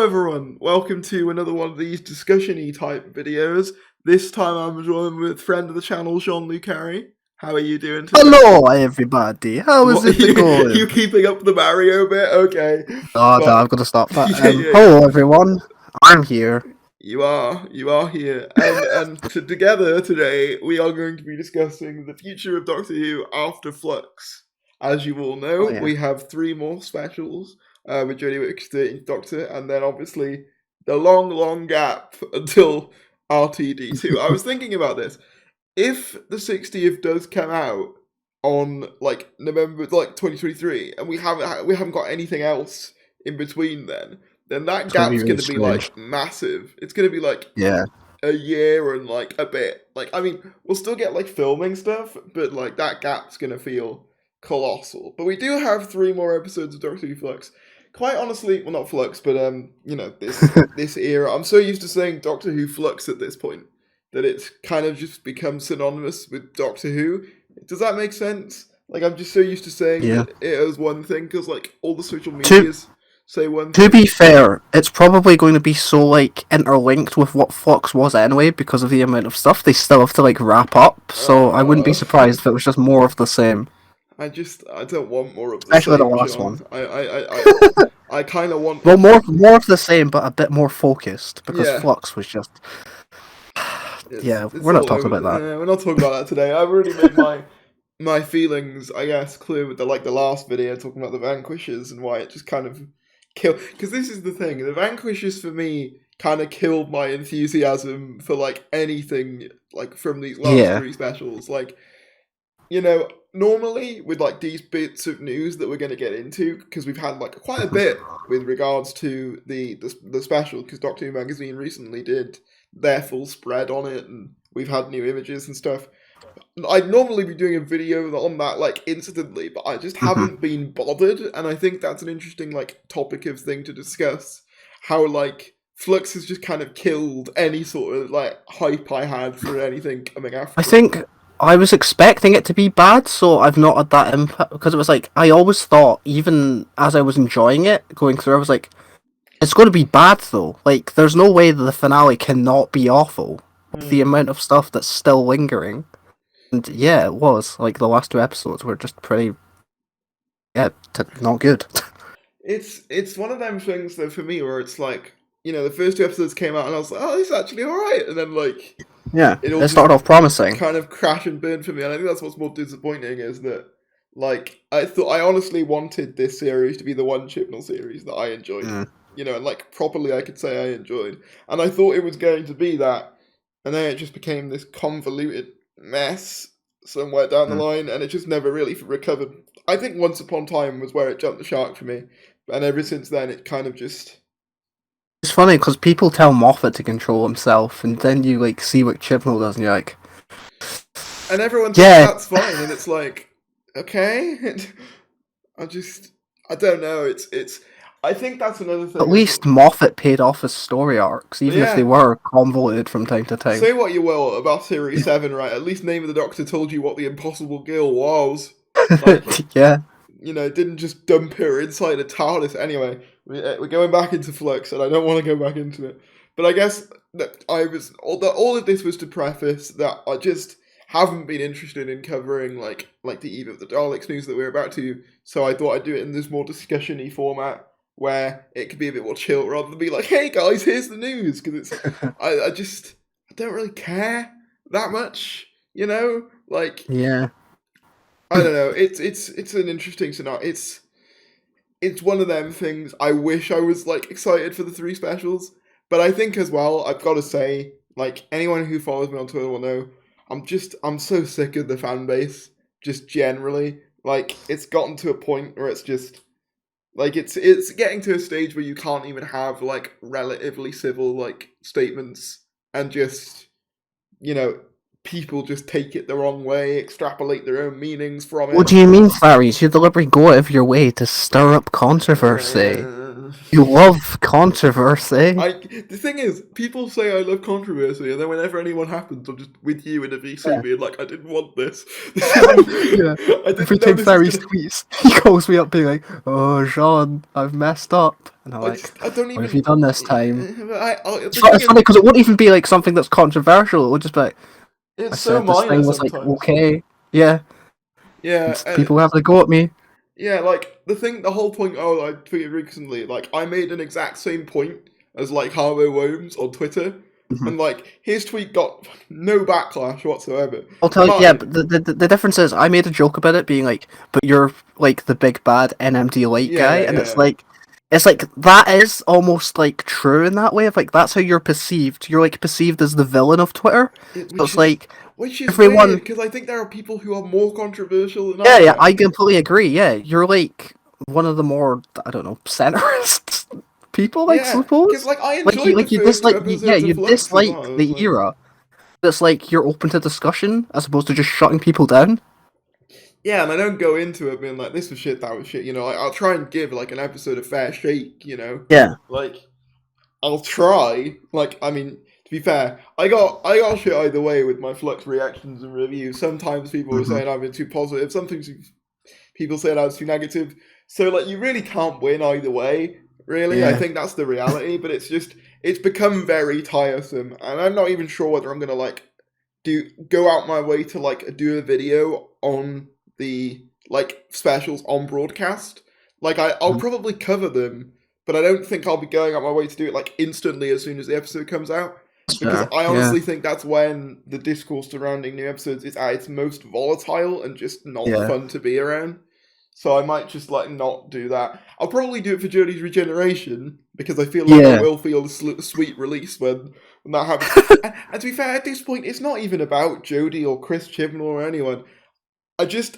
everyone, welcome to another one of these discussion-y type videos. This time I'm joined with friend of the channel, Jean-Luc Carey. How are you doing today? Hello everybody, how is it going? You keeping up the Mario bit? Okay. Oh no, I've got to stop that. Yeah. Hello everyone, I'm here. You are here. And together today we are going to be discussing the future of Doctor Who after Flux. As you all know, we have 3 more specials. With Jodie Whittaker's 13th Doctor, and then obviously the long gap until RTD2. I was thinking about this. If the 60th does come out on November 2023, and we haven't got anything else in between then that gap's going to be massive. It's going to be a year and a bit. I mean, we'll still get filming stuff, but that gap's going to feel colossal. But we do have 3 more episodes of Doctor Who Flux. Quite honestly, well, not Flux, but this era. I'm so used to saying Doctor Who Flux at this point that it's kind of just become synonymous with Doctor Who. Does that make sense? I'm just so used to saying it as one thing because all the social medias say one thing. To be fair, it's probably going to be so interlinked with what Flux was anyway because of the amount of stuff they still have to wrap up. So I wouldn't be surprised if it was just more of the same. I don't want more of the Especially same. the last John. one. I kind of want... Well, more of the same, but a bit more focused, because Flux was just... we're not talking about that. We're not talking about that today. I've already made my feelings, I guess, clear with the last video talking about the Vanquishers and why it just kind of killed... Because this is the thing, the Vanquishers for me kind of killed my enthusiasm for anything from these last 3 specials. Normally, with these bits of news that we're going to get into, because we've had quite a bit with regards to the special, because Doctor Who Magazine recently did their full spread on it, and we've had new images and stuff. I'd normally be doing a video on that instantly, but I just haven't been bothered, and I think that's an interesting topic of thing to discuss. How Flux has just kind of killed any sort of hype I had for anything coming after. I think I was expecting it to be bad, so I've not had that impact, because it was I always thought, even as I was enjoying it, going through, I was it's going to be bad though. There's no way that the finale cannot be awful. The amount of stuff that's still lingering. And yeah, it was. The last 2 episodes were just pretty... not good. It's one of them things though for me where it's the first 2 episodes came out and I was oh, this is actually alright, and then it started off promising. Kind of crash and burn for me, and I think that's what's more disappointing is that I honestly wanted this series to be the one Chibnall series that I enjoyed. And properly I could say I enjoyed. And I thought it was going to be that, and then it just became this convoluted mess somewhere down the line, and it just never really recovered. I think Once Upon a Time was where it jumped the shark for me, and ever since then it kind of just... It's funny because people tell Moffat to control himself, and then you see what Chibnall does, and you're and everyone thinks that's fine, and it's okay. I don't know. It's. I think that's another thing. At least Moffat paid off his story arcs, even if they were convoluted from time to time. Say what you will about Series 7, right? At least Name of the Doctor told you what the Impossible Girl was. Didn't just dump her inside a TARDIS. Anyway, we're going back into Flux, and I don't want to go back into it. But I guess that all of this was to preface that I just haven't been interested in covering the Eve of the Daleks news that we're about to. So I thought I'd do it in this more discussion-y format where it could be a bit more chill rather than be hey guys, here's the news, because it's I don't really care that much, I don't know. It's an interesting scenario. It's one of them things. I wish I was excited for the 3 specials, but I think as well I've got to say, anyone who follows me on Twitter will know, I'm so sick of the fan base just generally. It's gotten to a point where it's just it's getting to a stage where you can't even have relatively civil statements, and just people just take it the wrong way, extrapolate their own meanings from it. What do you mean, Clarice? You deliberately go out of your way to stir up controversy. You love controversy. The thing is, people say I love controversy, and then whenever anyone happens, I'm just with you in a VC being I didn't want this. Every time Clarice tweets, he calls me up being oh, Jean, I've messed up. And I'm I like, just, I don't what even. have you done this time? The It's thing funny because it won't even be like something that's controversial. It would just be like, I it's so said this minor thing was like sometimes. okay, yeah. Yeah, People have to go at me. yeah, like the whole point. Oh, I tweeted recently. Like, I made an exact same point as like Harlow Worms on Twitter, Mm-hmm. and like his tweet got no backlash whatsoever. I'll tell you, yeah, Mine, but the difference is I made a joke about it being like, but you're like the big bad NMD light yeah, guy, yeah, and yeah. it's like that is almost like true in that way of like that's how you're perceived. You're like perceived as the villain of Twitter. So it's like Which is weird everyone, because I think there are people who are more controversial than yeah, I yeah, I am. completely agree. Yeah, you're like one of the more I don't know centrist people, I Yeah, because suppose. like I enjoyed the You first two dislike, yeah, episodes of you Flux as well. dislike I was the like, era. That's like you're open to discussion as opposed to just shutting people down. yeah, and I don't go into it being like this was shit, that was shit. You know, I'll try and give like an episode a fair shake. You know, Yeah. like I'll try. Like, I mean, to be fair, I got shit either way with my Flux reactions and reviews. Sometimes people were Hmm. saying I've been too positive. Sometimes people said I was too negative. So like, you really can't win either way. Really, I Yeah. think that's the reality. But it's become very tiresome, and I'm not even sure whether I'm gonna like go out my way to like do a video on the like specials on broadcast. Like I'll Mhm. probably cover them, but I don't think I'll be going out my way to do it like instantly as soon as the episode comes out. That's Because fair. I Yeah. honestly think that's when the discourse surrounding new episodes is at its most volatile and just not Yeah. fun to be around. So I might just like not do that. I'll probably do it for Jodie's regeneration because I feel like it Yeah. will feel a sweet release when that happens. And to be fair, at this point, it's not even about Jodie or Chris Chibnall or anyone.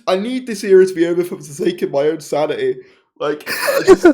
I need this era to be over for the sake of my own sanity. Like I just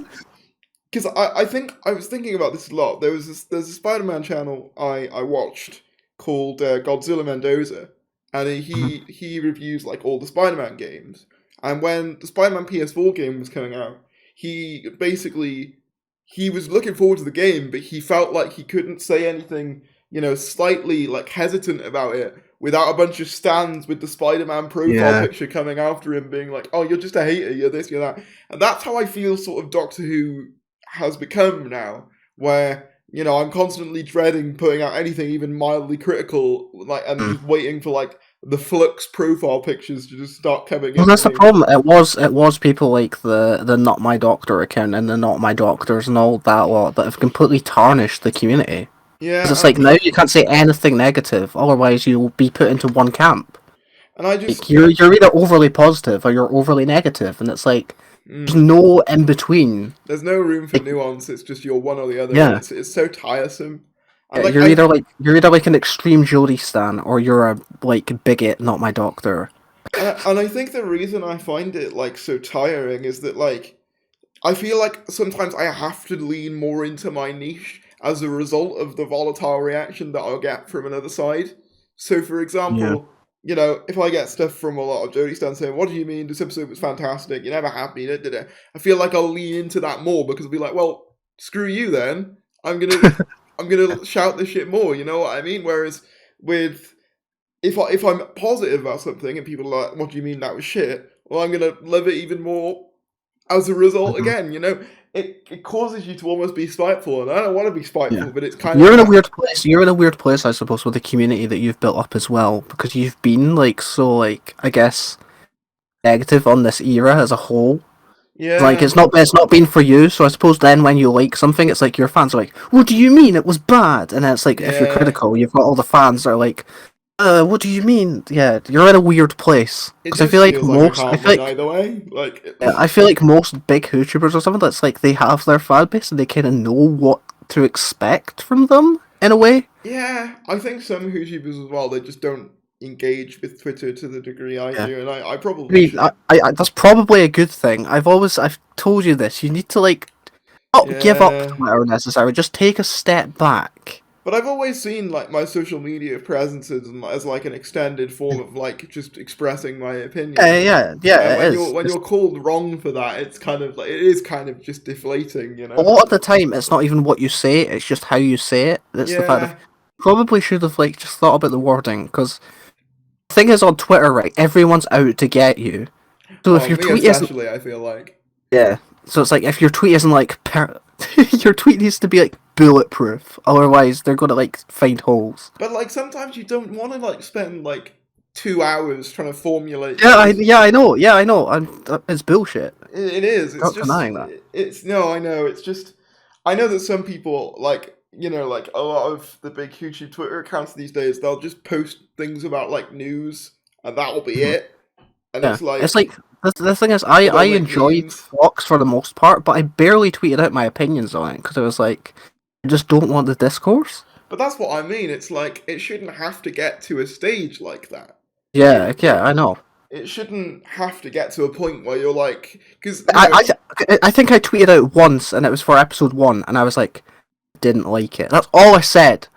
because I think I was thinking about this a lot. There's a Spider-Man channel I watched called Godzilla Mendoza, and Mhm. he reviews like all the Spider-Man games. And when the Spider-Man PS4 game was coming out, he basically he was looking forward to the game, but he felt like he couldn't say anything, you know, slightly like hesitant about it without a bunch of stands with the Spider-Man profile Yeah. picture coming after him, being like, "Oh, you're just a hater. You're this. You're that." And that's how I feel. Sort of Doctor Who has become now, where you know I'm constantly dreading putting out anything even mildly critical, like, and Mm. just waiting for like the Flux profile pictures to just start coming Well, in for that's the me. problem. It was people like the Not My Doctor account and the Not My Doctors and all that lot that have completely tarnished the community. Because it's Yeah, like now you can't say anything negative, otherwise you'll be put into one camp. and I Like just you're either overly positive or you're overly negative, and it's like there's mm, no in between. there's no room for Like nuance. It's just you're one or the other, and yeah, it's so tiresome. And yeah, like you're either like an extreme Jodie stan or you're a like bigot, Not My Doctor. and I think the reason I find it like so tiring is that like I feel like sometimes I have to lean more into my niche as a result of the volatile reaction that I'll get from another side. So, for Yeah. example, you know, if I get stuff from a lot of Jodie Stan saying, "What do you mean this episode was fantastic? You never had me," I feel like I'll lean into that more because I'll be like, "Well, screw you then. I'm gonna I'm gonna shout this shit more." You know what I mean? Whereas with if I'm positive about something and people are like, "What do you mean that was shit?" Well, I'm gonna love it even more as a result. Mhm. Again, you know, it causes you to almost be spiteful, and I don't want to be Yeah. spiteful, but it's kind of You're in a that. weird place. You're in a weird place, I suppose, with the community that you've built up as well, because you've been like so, like I guess, negative on this era as a whole. Like Yeah, it's not been for you. So I suppose then when you like something, it's like your fans are like, "What do you mean it was bad?" And then it's like if you're yeah. critical, you've got all the fans that are like, what do you mean?" Yeah, you're in a weird place It because I just feel like feels like I most, can't win either way. Like, I feel like most big YouTubers or something that's like they have their fan base and they kind of know what to expect from them in a way. yeah, I think some YouTubers as well. They just don't engage with Twitter to the degree I Yeah. do, and I I probably mean, should. that's probably a good thing. I've told you this. You need to like not give up Yeah. Twitter necessarily. Just take a step back. But I've always seen like my social media presence as like an extended form of like just expressing my Yeah, opinion. yeah, And yeah. It is. when you're called wrong for that, it's kind of like it is kind of just deflating, you A know? lot of the time, it's not even what you say; it's just how you say it. It's the fact of Yeah, probably should have like just thought about the wording because the thing is on Twitter, right? Everyone's out to get you. So if oh, your me tweet isn't especially, I feel like. yeah, so it's like if your tweet isn't like Your tweet needs to be like bulletproof, otherwise they're gonna like find holes. But like sometimes you don't want to like spend like 2 hours trying to formulate. Yeah, I know. It's bullshit. It is. It's Not just denying that. It's no, I know. It's just I know that some people like like a lot of the big YouTube Twitter accounts these days, they'll just post things about like news, and that'll be it. And Yeah, it's like the thing is, I make enjoyed memes. Flux for the most part, but I barely tweeted out my opinions on it because I was like, I just don't want the discourse. But that's what I mean. It's like it shouldn't have to get to a stage like that. Yeah, yeah, I know. It shouldn't have to get to a point where you're like, because I think I tweeted out once, and it was for episode 1, and I was like, didn't like it. That's all I said.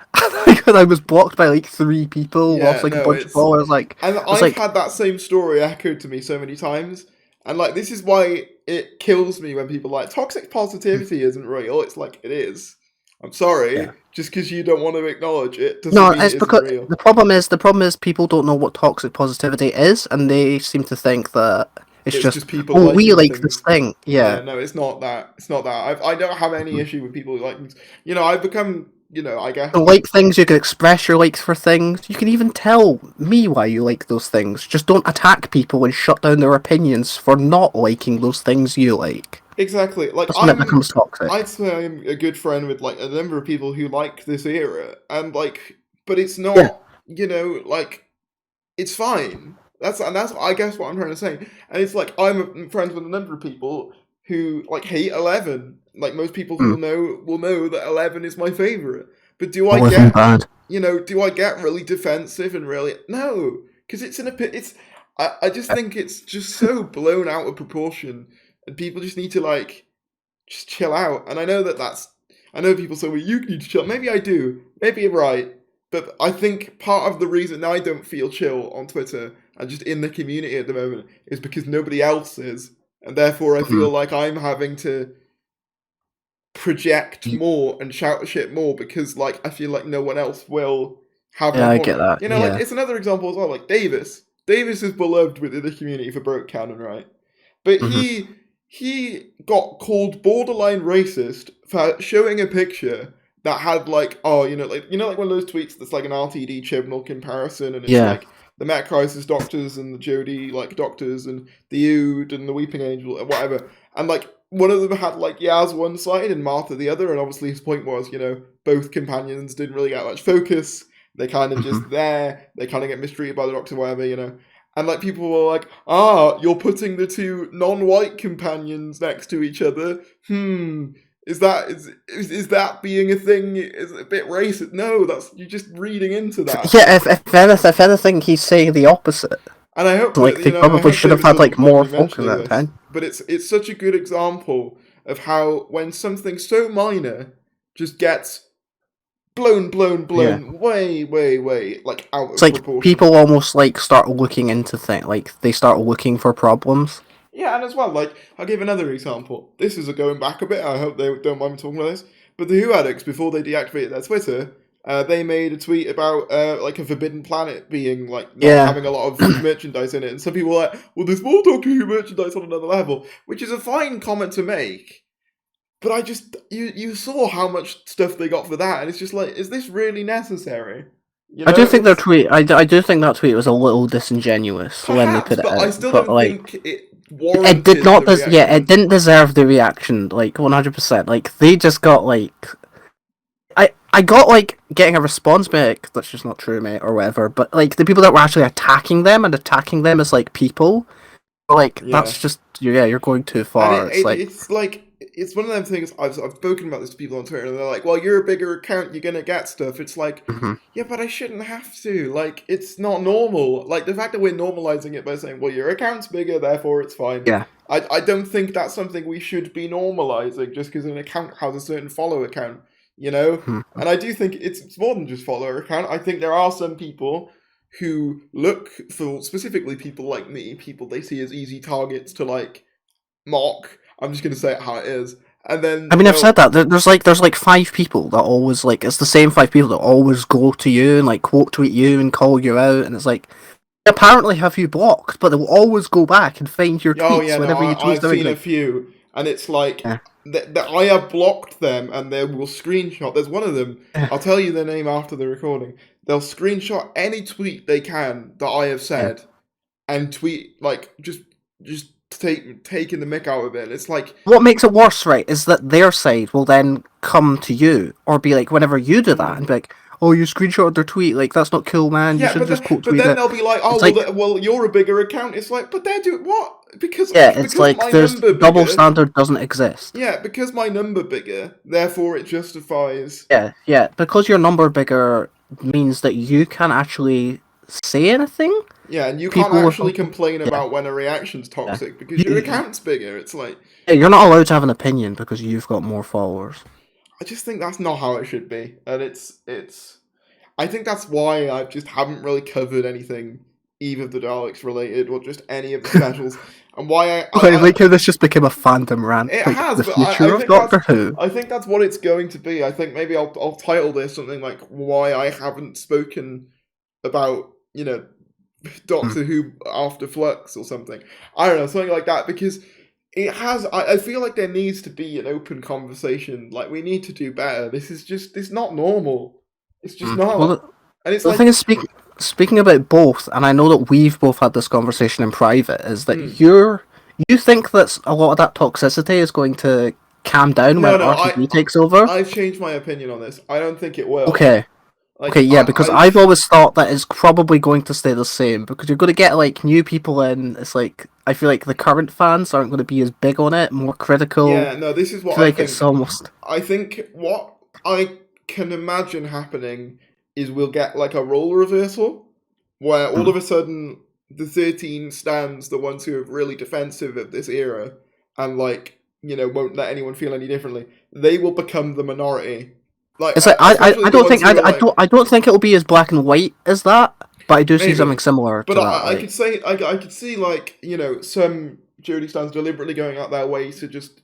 And I was blocked by like 3 people, lost like a bunch of followers. And I've had that same story echoed to me so many times, and like this is why it kills me when people are like toxic positivity isn't real. It's like it is. I'm sorry, just because you don't want to acknowledge it doesn't mean it isn't real. The problem is people don't know what toxic positivity is, and they seem to think that it's just people. We like this thing. Yeah. No, it's not that. It's not that. I don't have any issue with people who like things. I've become. I guess. You like things, you can express your likes for things. You can even tell me why you like those things. Just don't attack people and shut down their opinions for not liking those things you like. Exactly. Like that's when it becomes toxic. I'd say I'm a good friend with like a number of people who like this era, and like, but it's not. Like, it's fine. That's I guess what I'm trying to say. And it's like I'm friends with a number of people who like hate 11. Like most people who will know that 11 is my favorite. But do I get bad. Do I get really defensive and really no? Because I just think it's just so blown out of proportion, and people just need to like just chill out. And I know I know people say, well, you need to chill. Maybe I do. Maybe you're right. But I think part of the reason I don't feel chill on Twitter and just in the community at the moment is because nobody else is, and therefore I feel like I'm having to project more and shout shit more because like I feel like no one else will have I get that. Like it's another example as well, like Davis is beloved within the community for Broke Cannon, right? But he got called borderline racist for showing a picture that had like like one of those tweets that's like an RTD Chibnall comparison, and it's like the Met Crisis doctors and the Jodie like doctors and the Ood and the Weeping Angel and whatever, and like one of them had like Yaz one side and Martha the other, and obviously his point was, both companions didn't really get much focus. They kind of just there. They kind of get mistreated by the Doctor, whatever, And like people were like, you're putting the two non-white companions next to each other. Is that being a thing? Is it a bit racist? No, you're just reading into that. Yeah, if anything, he's saying the opposite. And I hope they probably should have had like more focus at that time. But it's such a good example of how when something so minor just gets blown way like out of proportion. Like people almost like start looking into things, like they start looking for problems. Yeah, and as well, like I'll give another example. This is going back a bit. I hope they don't mind me talking about this. But the Who addicts, before they deactivated their Twitter, they made a tweet about like a forbidden planet being like not having a lot of merchandise in it, and some people were like, well, there's more Doctor Who merchandise on another level, which is a fine comment to make. But I just you saw how much stuff they got for that, and it's just like, is this really necessary? I do think their tweet. I do think that tweet was a little disingenuous when they put it out. I still don't think it warranted. It did not. It didn't deserve the reaction. Like 100%. Like they just got like. I got like getting a response back. That's just not true, mate, or whatever. But like the people that were actually attacking them as like people, like that's just you're going too far. It's one of them things. I've spoken about this to people on Twitter, and they're like, "Well, you're a bigger account, you're gonna get stuff." It's like, yeah, but I shouldn't have to. Like, it's not normal. Like the fact that we're normalizing it by saying, "Well, your account's bigger, therefore it's fine." Yeah. I don't think that's something we should be normalizing just because an account has a certain follower count. And I do think it's more than just follower account. I think there are some people who look for, specifically people like me, people they see as easy targets to like mock. I'm just gonna say it how it is, and then I've said that there's like 5 people that always like it's the same 5 people that always go to you and like quote tweet you and call you out, and it's like apparently have you blocked, but they will always go back and find your tweets whenever you tweet them. I've seen a few. and it's like that I have blocked them, and they will screenshot. There's one of them. I'll tell you their name after the recording. They'll screenshot any tweet they can that I have said, and tweet like just taking the mick out of it. It's like what makes it worse, right, is that their side will then come to you or be like, whenever you do that, and be like, "Oh, you screenshotted their tweet. Like that's not cool, man. You should just quote tweet it." But then they'll be like, "Oh, well, you're a bigger account." It's like, but they're doing what? Because it's like there's double standard doesn't exist. Yeah, because my number bigger, therefore it justifies. Yeah, because your number bigger means that you can't actually say anything. Yeah, and you can't actually complain about when a reaction's toxic because your account's bigger. It's like you're not allowed to have an opinion because you've got more followers. I just think that's not how it should be, and it's. I think that's why I just haven't really covered anything, either of the Daleks related or just any of the specials, and why I like how this just became a fandom rant. It like, has, the but future of Doctor Who. I think that's what it's going to be. I think maybe I'll title this something like "Why I Haven't Spoken About Doctor Who after Flux" or something. I don't know, something like that, because it has. I feel like there needs to be an open conversation. Like, we need to do better. It's not normal. It's just not. Well, and it's the thing is, speaking about both, and I know that we've both had this conversation in private, is that you think that a lot of that toxicity is going to calm down when RTV takes over? I've changed my opinion on this. I don't think it will. Okay. Because I've always thought that it's probably going to stay the same, because you're going to get like new people in. It's like, I feel like the current fans aren't going to be as big on it, more critical. Yeah, no, this is what I think. It's almost. I think what I can imagine happening is we'll get like a role reversal, where all of a sudden the 13 stands, the ones who are really defensive of this era, and like, won't let anyone feel any differently, they will become the minority. Like, it's like I don't think it will be as black and white as that, but I do see something similar. But to that, I could see like some Jodie stands deliberately going out their way to just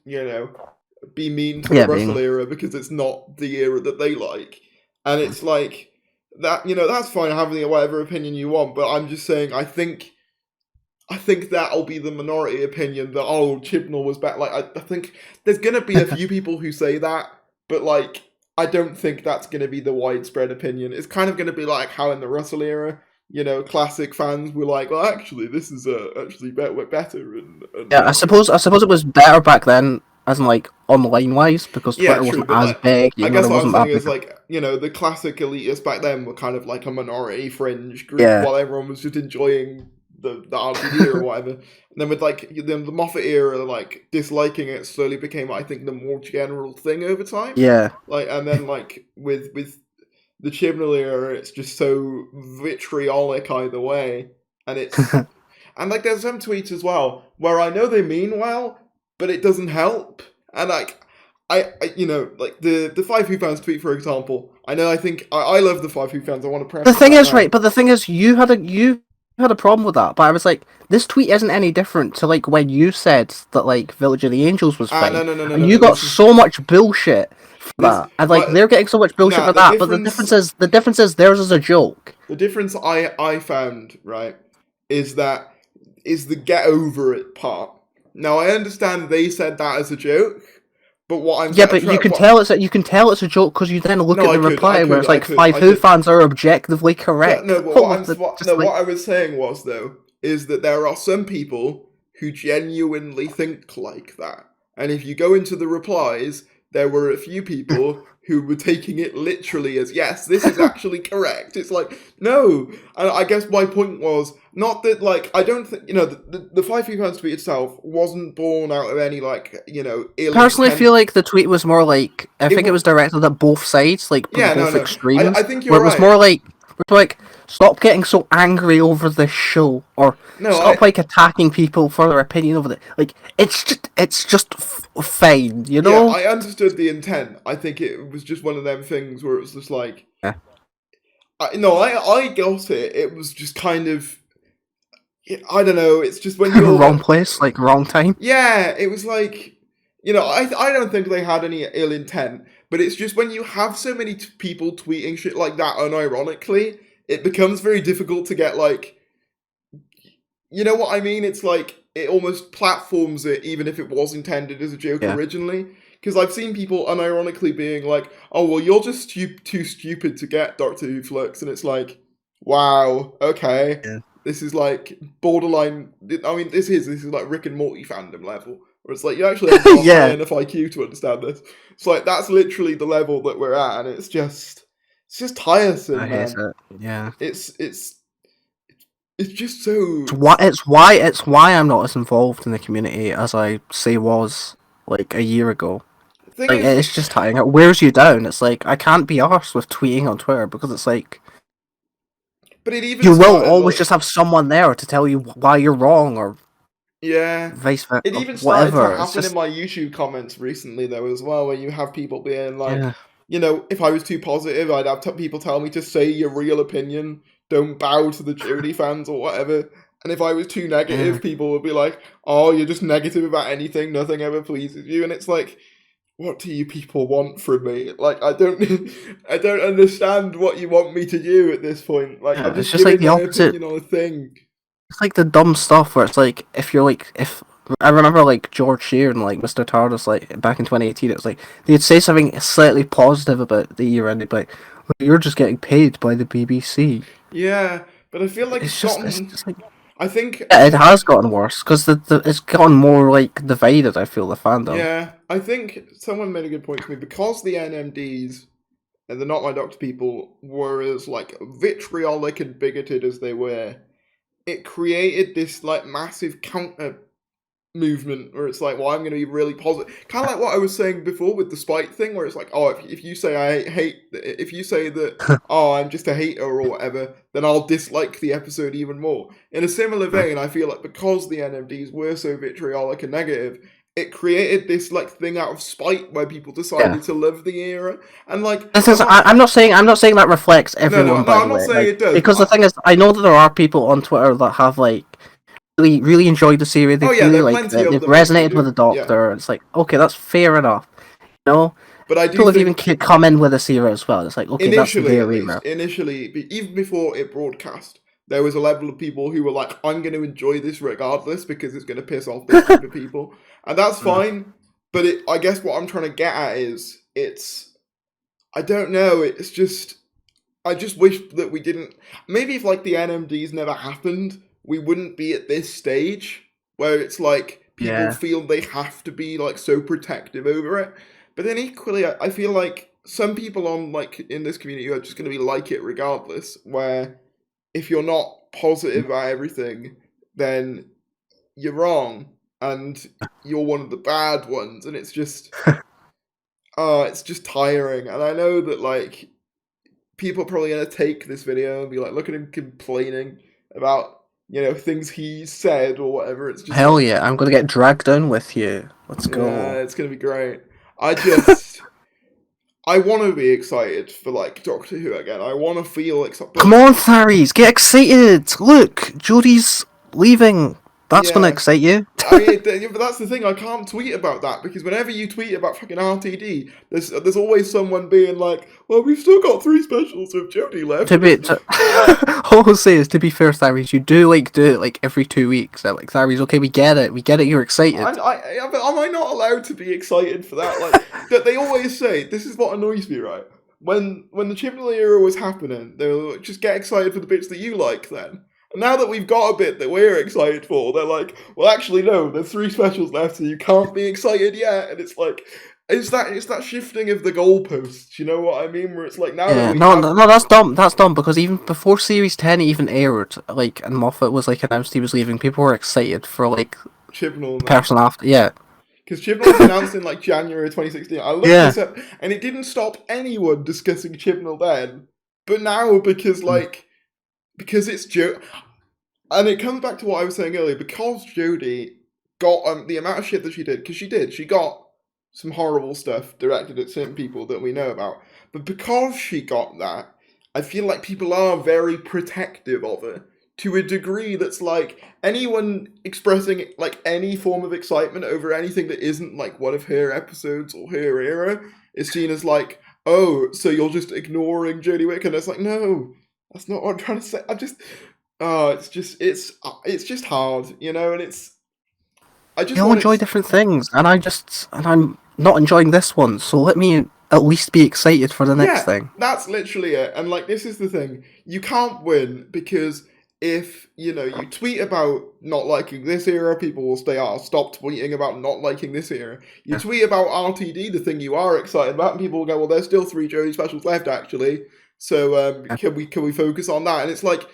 be mean to the Russell era because it's not the era that they like, and it's like that. That's fine having whatever opinion you want, but I'm just saying I think that'll be the minority opinion that Chibnall was back. Like I think there's gonna be a few people who say that, but like, I don't think that's going to be the widespread opinion. It's kind of going to be like how in the Russell era, classic fans were like, well, actually, this is actually better. And I suppose it was better back then, as in like online wise, because Twitter wasn't as big. I guess what I'm saying is like, the classic elitists back then were kind of like a minority fringe group while everyone was just enjoying the RTD or whatever. And then with like the Moffat era, like disliking it slowly became, I think, the more general thing over time. Yeah. Like, and then like with the Chibnall era, it's just so vitriolic either way, and it's and like there's some tweets as well where I know they mean well, but it doesn't help. And like I like the 5 Who fans tweet, for example. I love the 5 Who fans. I want to press. The thing is, you had a problem with that, but I was like, this tweet isn't any different to like when you said that like Village of the Angels was fine. No, and you got so much bullshit for that, and like they're getting so much bullshit for that. But the difference is theirs is a joke. The difference I found, right, is the get over it part. Now I understand they said that as a joke. But what I'm but you can tell it's a joke because you then look at the reply where it's like 5 Who fans are objectively correct. Yeah, what I was saying was though is that there are some people who genuinely think like that, and if you go into the replies, there were a few people who were taking it literally as, yes, this is actually correct. It's like, no. And I guess my point was not that, like, I don't think, the 5 Who fans tweet itself wasn't born out of any, like, ill personally, I feel like the tweet was more like, I think it was directed at both sides, like, both extremes. I think you're right. It was more like, stop getting so angry over this show, or stop attacking people for their opinion over it. Like, it's just fine, Yeah, I understood the intent. I think it was just one of them things where it was just like, I got it. It was just kind of, I don't know. It's just when you're wrong place, like wrong time. Yeah, it was like, I don't think they had any ill intent, but it's just when you have so many people tweeting shit like that unironically, it becomes very difficult to get like, you know what I mean? It's like it almost platforms it, even if it was intended as a joke originally. Because I've seen people unironically being like, "Oh, well, you're just too stupid to get Doctor Who Flux," and it's like, wow, okay, this is like borderline. I mean, this is like Rick and Morty fandom level, where it's like you actually have to high enough IQ to understand this. It's like that's literally the level that we're at, and it's just tiresome, man. It. Yeah, it's just so. It's why I'm not as involved in the community as I say was like a year ago. Like, it's just tiring. It wears you down. It's like I can't be arsed with tweeting on Twitter because it's like. But it even you will always just have someone there to tell you why you're wrong, or vice versa. It even started to happen in my YouTube comments recently, though, as well, where you have people being like, you know, if I was too positive, I'd have people tell me to say your real opinion, don't bow to the Jodie fans or whatever. And if I was too negative, people would be like, "Oh, you're just negative about anything. Nothing ever pleases you." And it's like, what do you people want from me? Like, I don't understand what you want me to do at this point. Like, I'm just like the opposite. On a thing. It's like the dumb stuff where it's like if I remember like George Shear and like Mr. TARDIS like back in 2018, it was like they'd say something slightly positive about the year and they'd be like, well, "You're just getting paid by the BBC." Yeah, but I feel like it's just like. I think it has gotten worse because it's gotten more like divided. I feel the fandom. Yeah, I think someone made a good point to me because the NMDs and the Not My Doctor people were as like vitriolic and bigoted as they were. It created this like massive counter movement where it's like, well, I'm going to be really positive. Kind of like what I was saying before with the spite thing, where it's like, oh, if you say if you say that, oh, I'm just a hater or whatever, then I'll dislike the episode even more. In a similar vein, I feel like because the NMDs were so vitriolic and negative, it created this like thing out of spite where people decided to love the era, and like I'm not saying that reflects everyone. No, I'm not saying it does. Because the thing is, I know that there are people on Twitter that have like really enjoyed the series. They really like they've resonated with the Doctor. Yeah. It's like, okay, that's fair enough, you know. But I do people have even come in with a series as well. It's like, okay, initially, even before it broadcast, there was a level of people who were like, I'm going to enjoy this regardless because it's going to piss off this group of people, and that's fine. But I guess what I'm trying to get at is I don't know. It's just I just wish that we didn't. Maybe if like the NMDs never happened, we wouldn't be at this stage where it's like people feel they have to be like so protective over it. But then equally, I feel like some people on like in this community are just going to be like it regardless. Where if you're not positive about everything, then you're wrong and you're one of the bad ones. And it's just, it's just tiring. And I know that like people are probably going to take this video and be like, look at him complaining about, you know, things he said or whatever. It's just hell yeah, I'm gonna get dragged down with you. Let's go. Yeah, it's gonna be great. I want to be excited for like Doctor Who again. I want to feel excited. Come on, Tharies, get excited! Look, Jodie's leaving. That's gonna excite you. I mean, but that's the thing. I can't tweet about that because whenever you tweet about fucking RTD, there's always someone being like, "Well, we've still got 3 specials of Jodie left." All I'll say is, to be fair, Tharies, you do it like every 2 weeks. I'm like, Tharies, okay, we get it. You're excited. But am I not allowed to be excited for that? Like, they always say, this is what annoys me, right? When the Chibnall era was happening, they were like, just get excited for the bits that you like then. And now that we've got a bit that we're excited for, they're like, well, actually, no, there's 3 specials left, so you can't be excited yet. And it's like, it's that shifting of the goalposts, you know what I mean? Where it's like, now that's dumb. That's dumb, because even before Series 10 even aired, like, and Moffat was, like, announced he was leaving, people were excited for, like, Chibnall. Person after, Because Chibnall was announced in, like, January 2016. I looked this up, and it didn't stop anyone discussing Chibnall then. But now, because it's and it comes back to what I was saying earlier, because Jodie got the amount of shit that she did, because she got some horrible stuff directed at certain people that we know about, but because she got that, I feel like people are very protective of her, to a degree that's like, anyone expressing like any form of excitement over anything that isn't like one of her episodes or her era is seen as like, oh, so you're just ignoring Jodie Whittaker, and it's like, no, that's not what I'm trying to say. It's just hard, you know, and it's I just We all want enjoy it. different things, and I'm not enjoying this one, so let me at least be excited for the next Yeah, thing. that's literally it. And like, this is the thing: you can't win because if you tweet about not liking this era, people will say, "Oh, stop tweeting about not liking this era." You Yeah. tweet about RTD, the thing you are excited about, and people will go, "Well, there's still 3 Jodie specials left, actually. So Yeah. can we focus on that?" And it's like,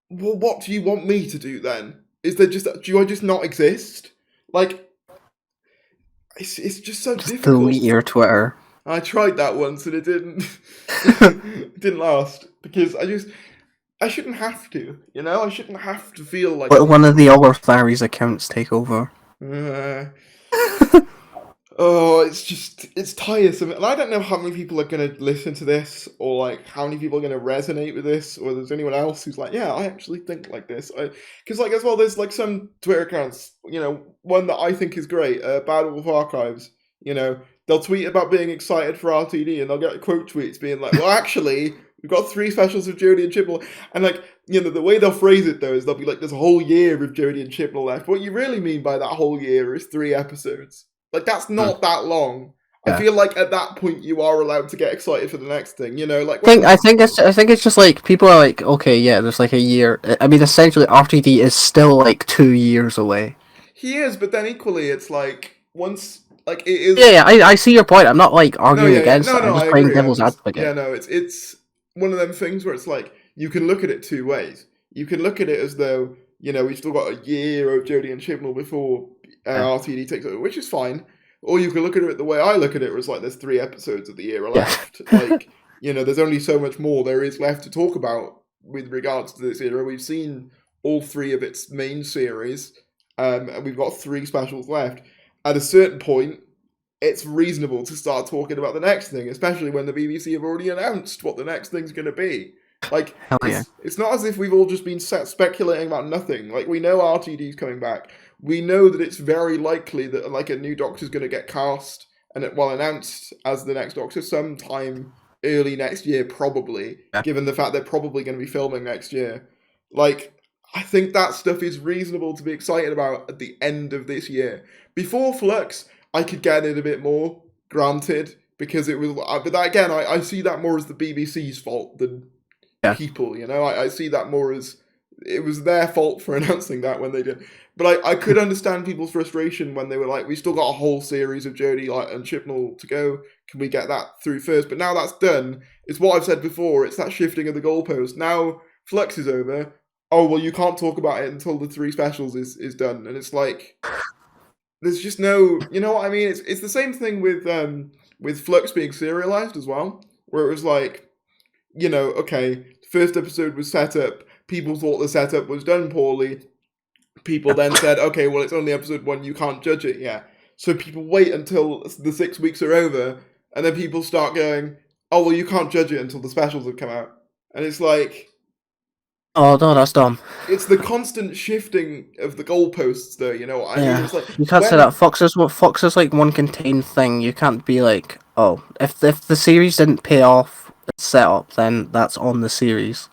well, what do you want me to do then? Is there just do I just not exist? Like, it's just so Just delete difficult. your Twitter. I tried that once and it didn't didn't last because I shouldn't have to, I shouldn't have to feel like Let one of the other Larry's accounts take over. uh, oh, it's tiresome, and I don't know how many people are gonna listen to this, or like how many people are gonna resonate with this, or there's anyone else who's like, yeah, I actually think like this. Because like as well, there's like some Twitter accounts, one that I think is great, Bad Wolf Archives. They'll tweet about being excited for RTD, and they'll get quote tweets being like, well, actually, we've got 3 specials of Jodie and Chibnall, and like the way they'll phrase it though is they'll be like, there's a whole year of Jodie and Chibnall left. What you really mean by that whole year is 3 episodes. Like, that's not that long. I Yeah. feel like at that point you are allowed to get excited for the next thing. Like I think it's just like people are like, okay, yeah, there's like a year. I mean, essentially, RTD is still like 2 years away. he is, but then equally, it's like once like it is. Yeah, I see your point. I'm not like No, arguing yeah, yeah, against no, it. I'm no, just I playing agree. devil's advocate. No, it's one of them things where it's like you can look at it 2 ways. You can look at it as though we've still got a year of Jodie and Chibnall before RTD takes over, which is fine. Or you can look at it the way I look at it, was like there's 3 episodes of the year left. Yeah. Like, there's only so much more there is left to talk about with regards to this era. We've seen all 3 of its main series, and we've got 3 specials left. At a certain point, it's reasonable to start talking about the next thing, especially when the BBC have already announced what the next thing's going to be. Like, Hell yeah. it's not as if we've all just been speculating about nothing. Like, we know RTD's coming back. We know that it's very likely that like a new Doctor's going to get cast and announced as the next Doctor sometime early next year, probably. Yeah. Given the fact they're probably going to be filming next year, like I think that stuff is reasonable to be excited about at the end of this year. Before Flux, I could get it a bit more, granted, because it was. But that, again, I see that more as the BBC's fault than people. I see that more as it was their fault for announcing that when they did. But I could understand people's frustration when they were like, we still got a whole series of Jodie and Chibnall to go. Can we get that through first? But now that's done. It's what I've said before. It's that shifting of the goalpost. Now Flux is over. Oh, well, you can't talk about it until the 3 specials is done. And it's like, there's just no, you know what I mean? It's the same thing with Flux being serialized as well, where it was like, okay, first episode was set up. People thought the setup was done poorly. People then said, okay, well, it's only episode 1, you can't judge it yet. So people wait until the 6 weeks are over, and then people start going, oh, well, you can't judge it until the specials have come out. And it's like... Oh, no, that's dumb. It's the constant shifting of the goalposts, though, you know what I mean? It's like, you can't say that. Fox is like one contained thing. You can't be like, oh, if the series didn't pay off its setup, then that's on the series.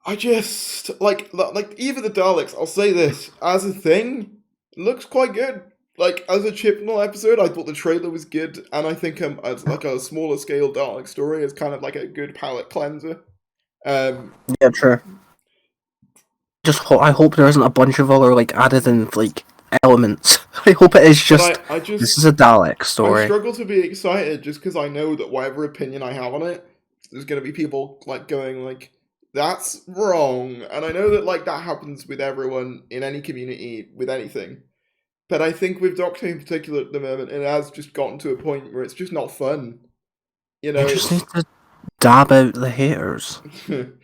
I just like even the Daleks. I'll say this as a thing, looks quite good. Like as a Chibnall episode, I thought the trailer was good, and I think as like a smaller scale Dalek story is kind of like a good palate cleanser. Yeah, true. I hope there isn't a bunch of other like added in like elements. I hope it is just this is a Dalek story. I struggle to be excited just because I know that whatever opinion I have on it, there's gonna be people like going like, that's wrong. And I know that like that happens with everyone in any community with anything. But I think with Doctor in particular at the moment, it has just gotten to a point where it's just not fun. You just need to dab out the haters. But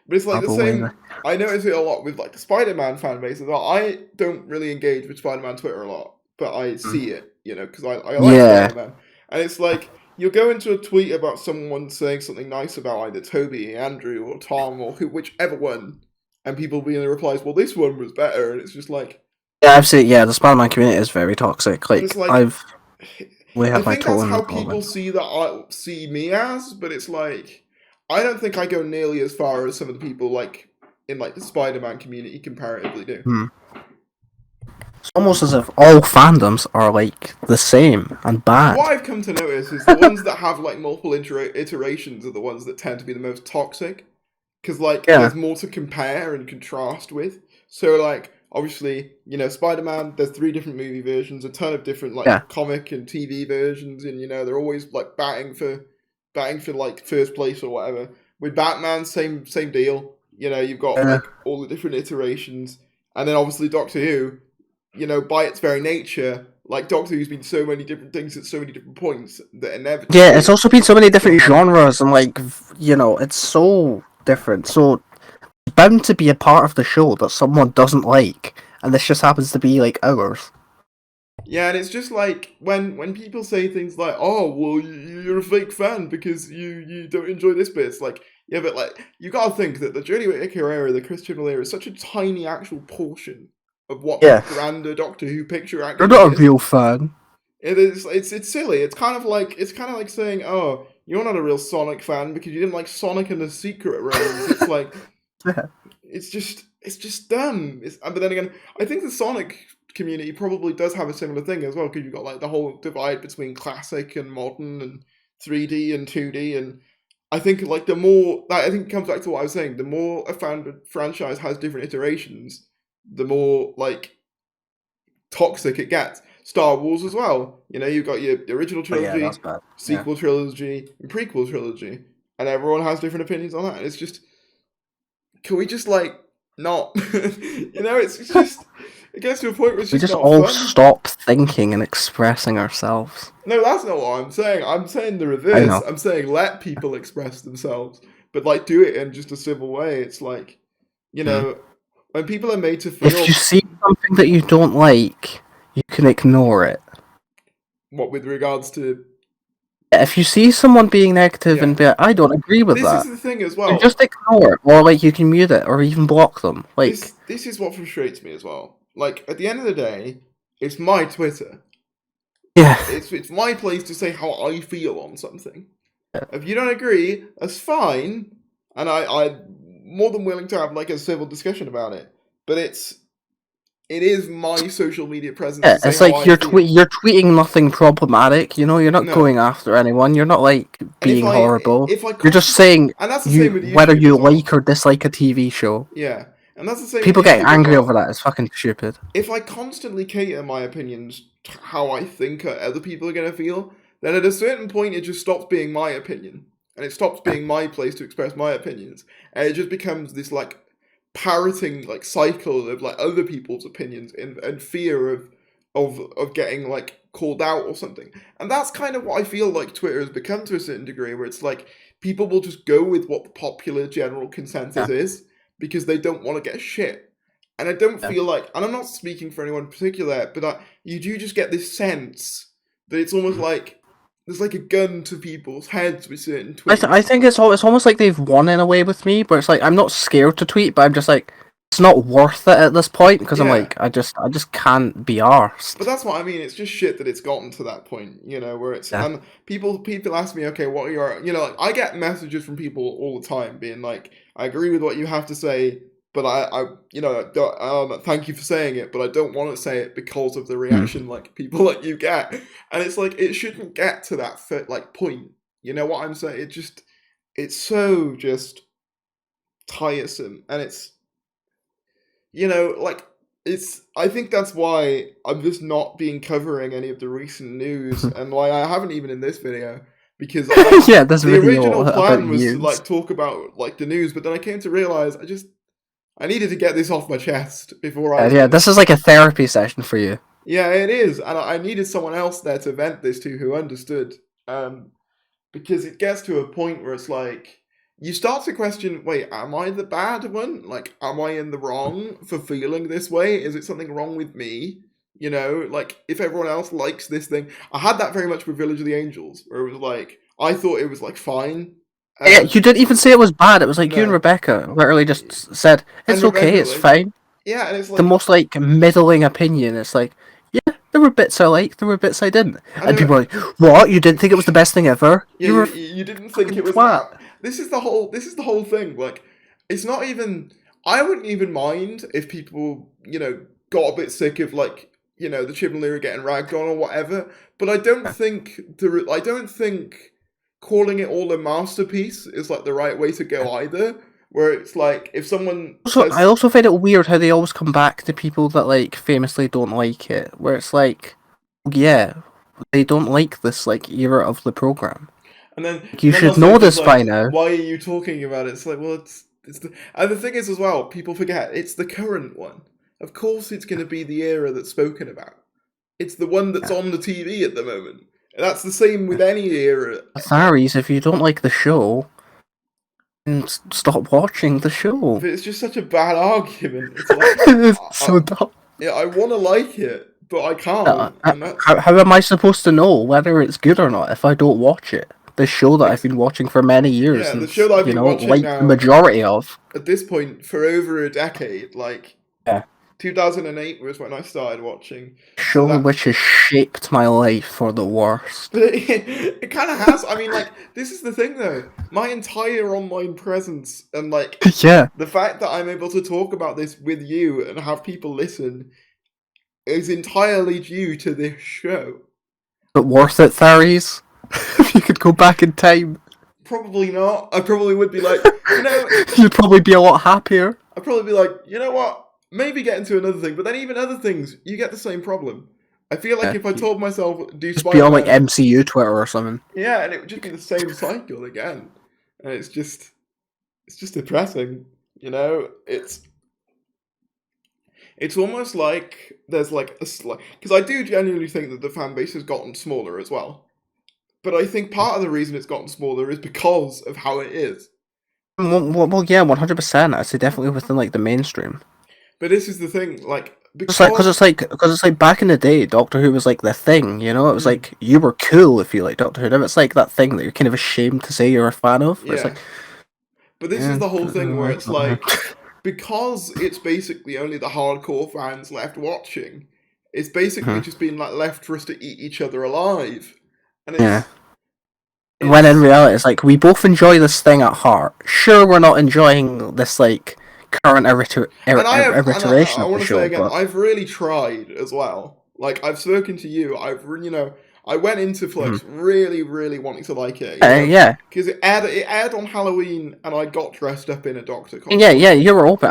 it's like the same. I notice it a lot with like the Spider-Man fan base as well. I don't really engage with Spider-Man Twitter a lot, but I see it, because I like Spider-Man. And it's like, you'll go into a tweet about someone saying something nice about either Toby, Andrew, or Tom, or whichever one, and people being the replies, well, this one was better, and it's just like... Yeah, I've seen. Yeah, the Spider-Man community is very toxic. Like we have I think that's how people see me as, but it's like, I don't think I go nearly as far as some of the people like in like the Spider-Man community comparatively do. It's almost as if all fandoms are like the same and bad. What I've come to notice is the ones that have like multiple iterations are the ones that tend to be the most toxic, because like there's more to compare and contrast with. So like obviously, you know, Spider-Man, there's 3 different movie versions, a ton of different like comic and TV versions, and you know they're always like batting for like first place or whatever. With Batman, same deal. You know, you've got like all the different iterations, and then obviously Doctor Who. You know, by its very nature, like Doctor Who's been so many different things at so many different points that inevitably. Yeah, it's also been so many different genres, and like, you know, it's so different. So it's bound to be a part of the show that someone doesn't like, and this just happens to be like ours. Yeah, and it's just like when people say things like, "Oh, well, you're a fake fan because you don't enjoy this bit." It's like, yeah, but like you gotta think that the Jodie Whittaker era, the Chris Chibnall era, is such a tiny actual portion of what the grander Doctor Who picture actually You're not a real fan. It is. It's silly. It's kind of like saying, "Oh, you're not a real Sonic fan because you didn't like Sonic and the Secret Rings." It's like, it's just dumb. But then again, I think the Sonic community probably does have a similar thing as well, because you've got like the whole divide between classic and modern and 3D and 2D, and I think like the more I think it comes back to what I was saying, the more a franchise has different iterations, the more like toxic it gets. Star Wars as well. You know, you've got your original trilogy, sequel trilogy, and prequel trilogy, and everyone has different opinions on that. And it's just, can we just like not? You know, it's just it gets to a point where it's just all fun. Stop thinking and expressing ourselves. No, that's not what I'm saying. I'm saying the reverse. I'm saying let people express themselves, but like do it in just a civil way. It's like, you know, when people are made to feel. If you see something that you don't like, you can ignore it. What, with regards to? If you see someone being negative and be like, I don't agree with that. This is the thing as well. Just ignore it, or like you can mute it, or even block them. Like this is what frustrates me as well. Like at the end of the day, it's my Twitter. Yeah. It's my place to say how I feel on something. Yeah. If you don't agree, that's fine, and I'm more than willing to have like a civil discussion about it. But it is my social media presence. Yeah, it's like you're tweeting nothing problematic. You know, you're not going after anyone. You're not like being horrible. You're just saying and that's the same with whether you like or dislike a TV show. Yeah, and that's the same. People getting angry over that is fucking stupid. If I constantly cater my opinions to how I think other people are gonna feel, then at a certain point it just stops being my opinion, and it stops being my place to express my opinions, and it just becomes this like parroting like cycle of like other people's opinions and fear of getting like called out or something. And that's kind of what I feel like Twitter has become to a certain degree, where it's like people will just go with what the popular general consensus is because they don't want to get shit. And I don't feel like, and I'm not speaking for anyone in particular, but you do just get this sense that it's almost like there's like a gun to people's heads with certain tweets. I think it's almost like they've won in a way with me, but it's like I'm not scared to tweet, but I'm just like it's not worth it at this point because I'm like I just can't be arsed. But that's what I mean. It's just shit that it's gotten to that point, you know, where it's and people ask me, okay, what are your, you know, like I get messages from people all the time being like, I agree with what you have to say, but I you know, thank you for saying it, but I don't want to say it because of the reaction like people like you get. And it's like, it shouldn't get to that like point. You know what I'm saying? It's so just tiresome. And it's, you know, like, I think that's why I'm just not covering any of the recent news and why I haven't even in this video. Because the original plan was to like talk about like the news, but then I came to realize I needed to get this off my chest before I... this is like a therapy session for you. Yeah, it is. And I needed someone else there to vent this to who understood. Because it gets to a point where it's like, you start to question, wait, am I the bad one? Like, am I in the wrong for feeling this way? Is it something wrong with me? You know, like, if everyone else likes this thing... I had that very much with Village of the Angels, where it was like, I thought it was like fine. Yeah, you didn't even say it was bad. It was like you and Rebecca literally just said it's okay, it's fine. Yeah, and it's like the most like middling opinion. It's like, yeah, there were bits I liked, there were bits I didn't, and people are like, what? You didn't think it was the best thing ever? Yeah, you didn't think it was that. This is the whole thing. Like, it's not even. I wouldn't even mind if people, you know, got a bit sick of like, you know, the Chib and Lyra getting ragged on or whatever. But I don't think calling it all a masterpiece is like the right way to go either. Where it's like if someone says, I also find it weird how they always come back to people that like famously don't like it. Where it's like, yeah, they don't like this like era of the program. And then you should know this by now. Why are you talking about it? It's like, well, it's and the thing is as well, people forget it's the current one. Of course, it's going to be the era that's spoken about. It's the one that's on the TV at the moment. And that's the same with any era. Theories, if you don't like the show, then stop watching the show. But it's just such a bad argument. It's like, it's so dumb. Yeah, I want to like it, but I can't. How am I supposed to know whether it's good or not if I don't watch it? The show that I've been watching for many years. Yeah, the show that I've been watching like now, the majority of. At this point, for over a decade, like... Yeah. 2008 was when I started watching. Show which has shaped my life for the worst. But it kind of has. I mean, like, this is the thing, though. My entire online presence and, like, yeah, the fact that I'm able to talk about this with you and have people listen is entirely due to this show. But worth it, Theories? If you could go back in time. Probably not. I probably would be like, you know... You'd probably be a lot happier. I'd probably be like, you know what? Maybe get into another thing, but then even other things, you get the same problem. I feel like if I told myself, do just be on like MCU Twitter or something. Yeah, and it would just be the same cycle again. And it's just depressing, you know? It's almost like there's like a because I do genuinely think that the fan base has gotten smaller as well. But I think part of the reason it's gotten smaller is because of how it is. Well, yeah, 100%. I'd say definitely within like the mainstream. But this is the thing, like, because it's like back in the day, Doctor Who was like the thing, you know. It was like you were cool if you like Doctor Who. Now it's like that thing that you're kind of ashamed to say you're a fan of. Yeah. It's like, but this is the whole thing where it's like, because it's basically only the hardcore fans left watching. It's basically just been like left for us to eat each other alive, and it's, when in reality, it's like we both enjoy this thing at heart. Sure, we're not enjoying this like current iteration I of the show. Say again, I've really tried as well. Like I've spoken to you. I went into Flux really, really wanting to like it. Yeah, because it aired on Halloween, and I got dressed up in a Doctor costume. Yeah, you were open.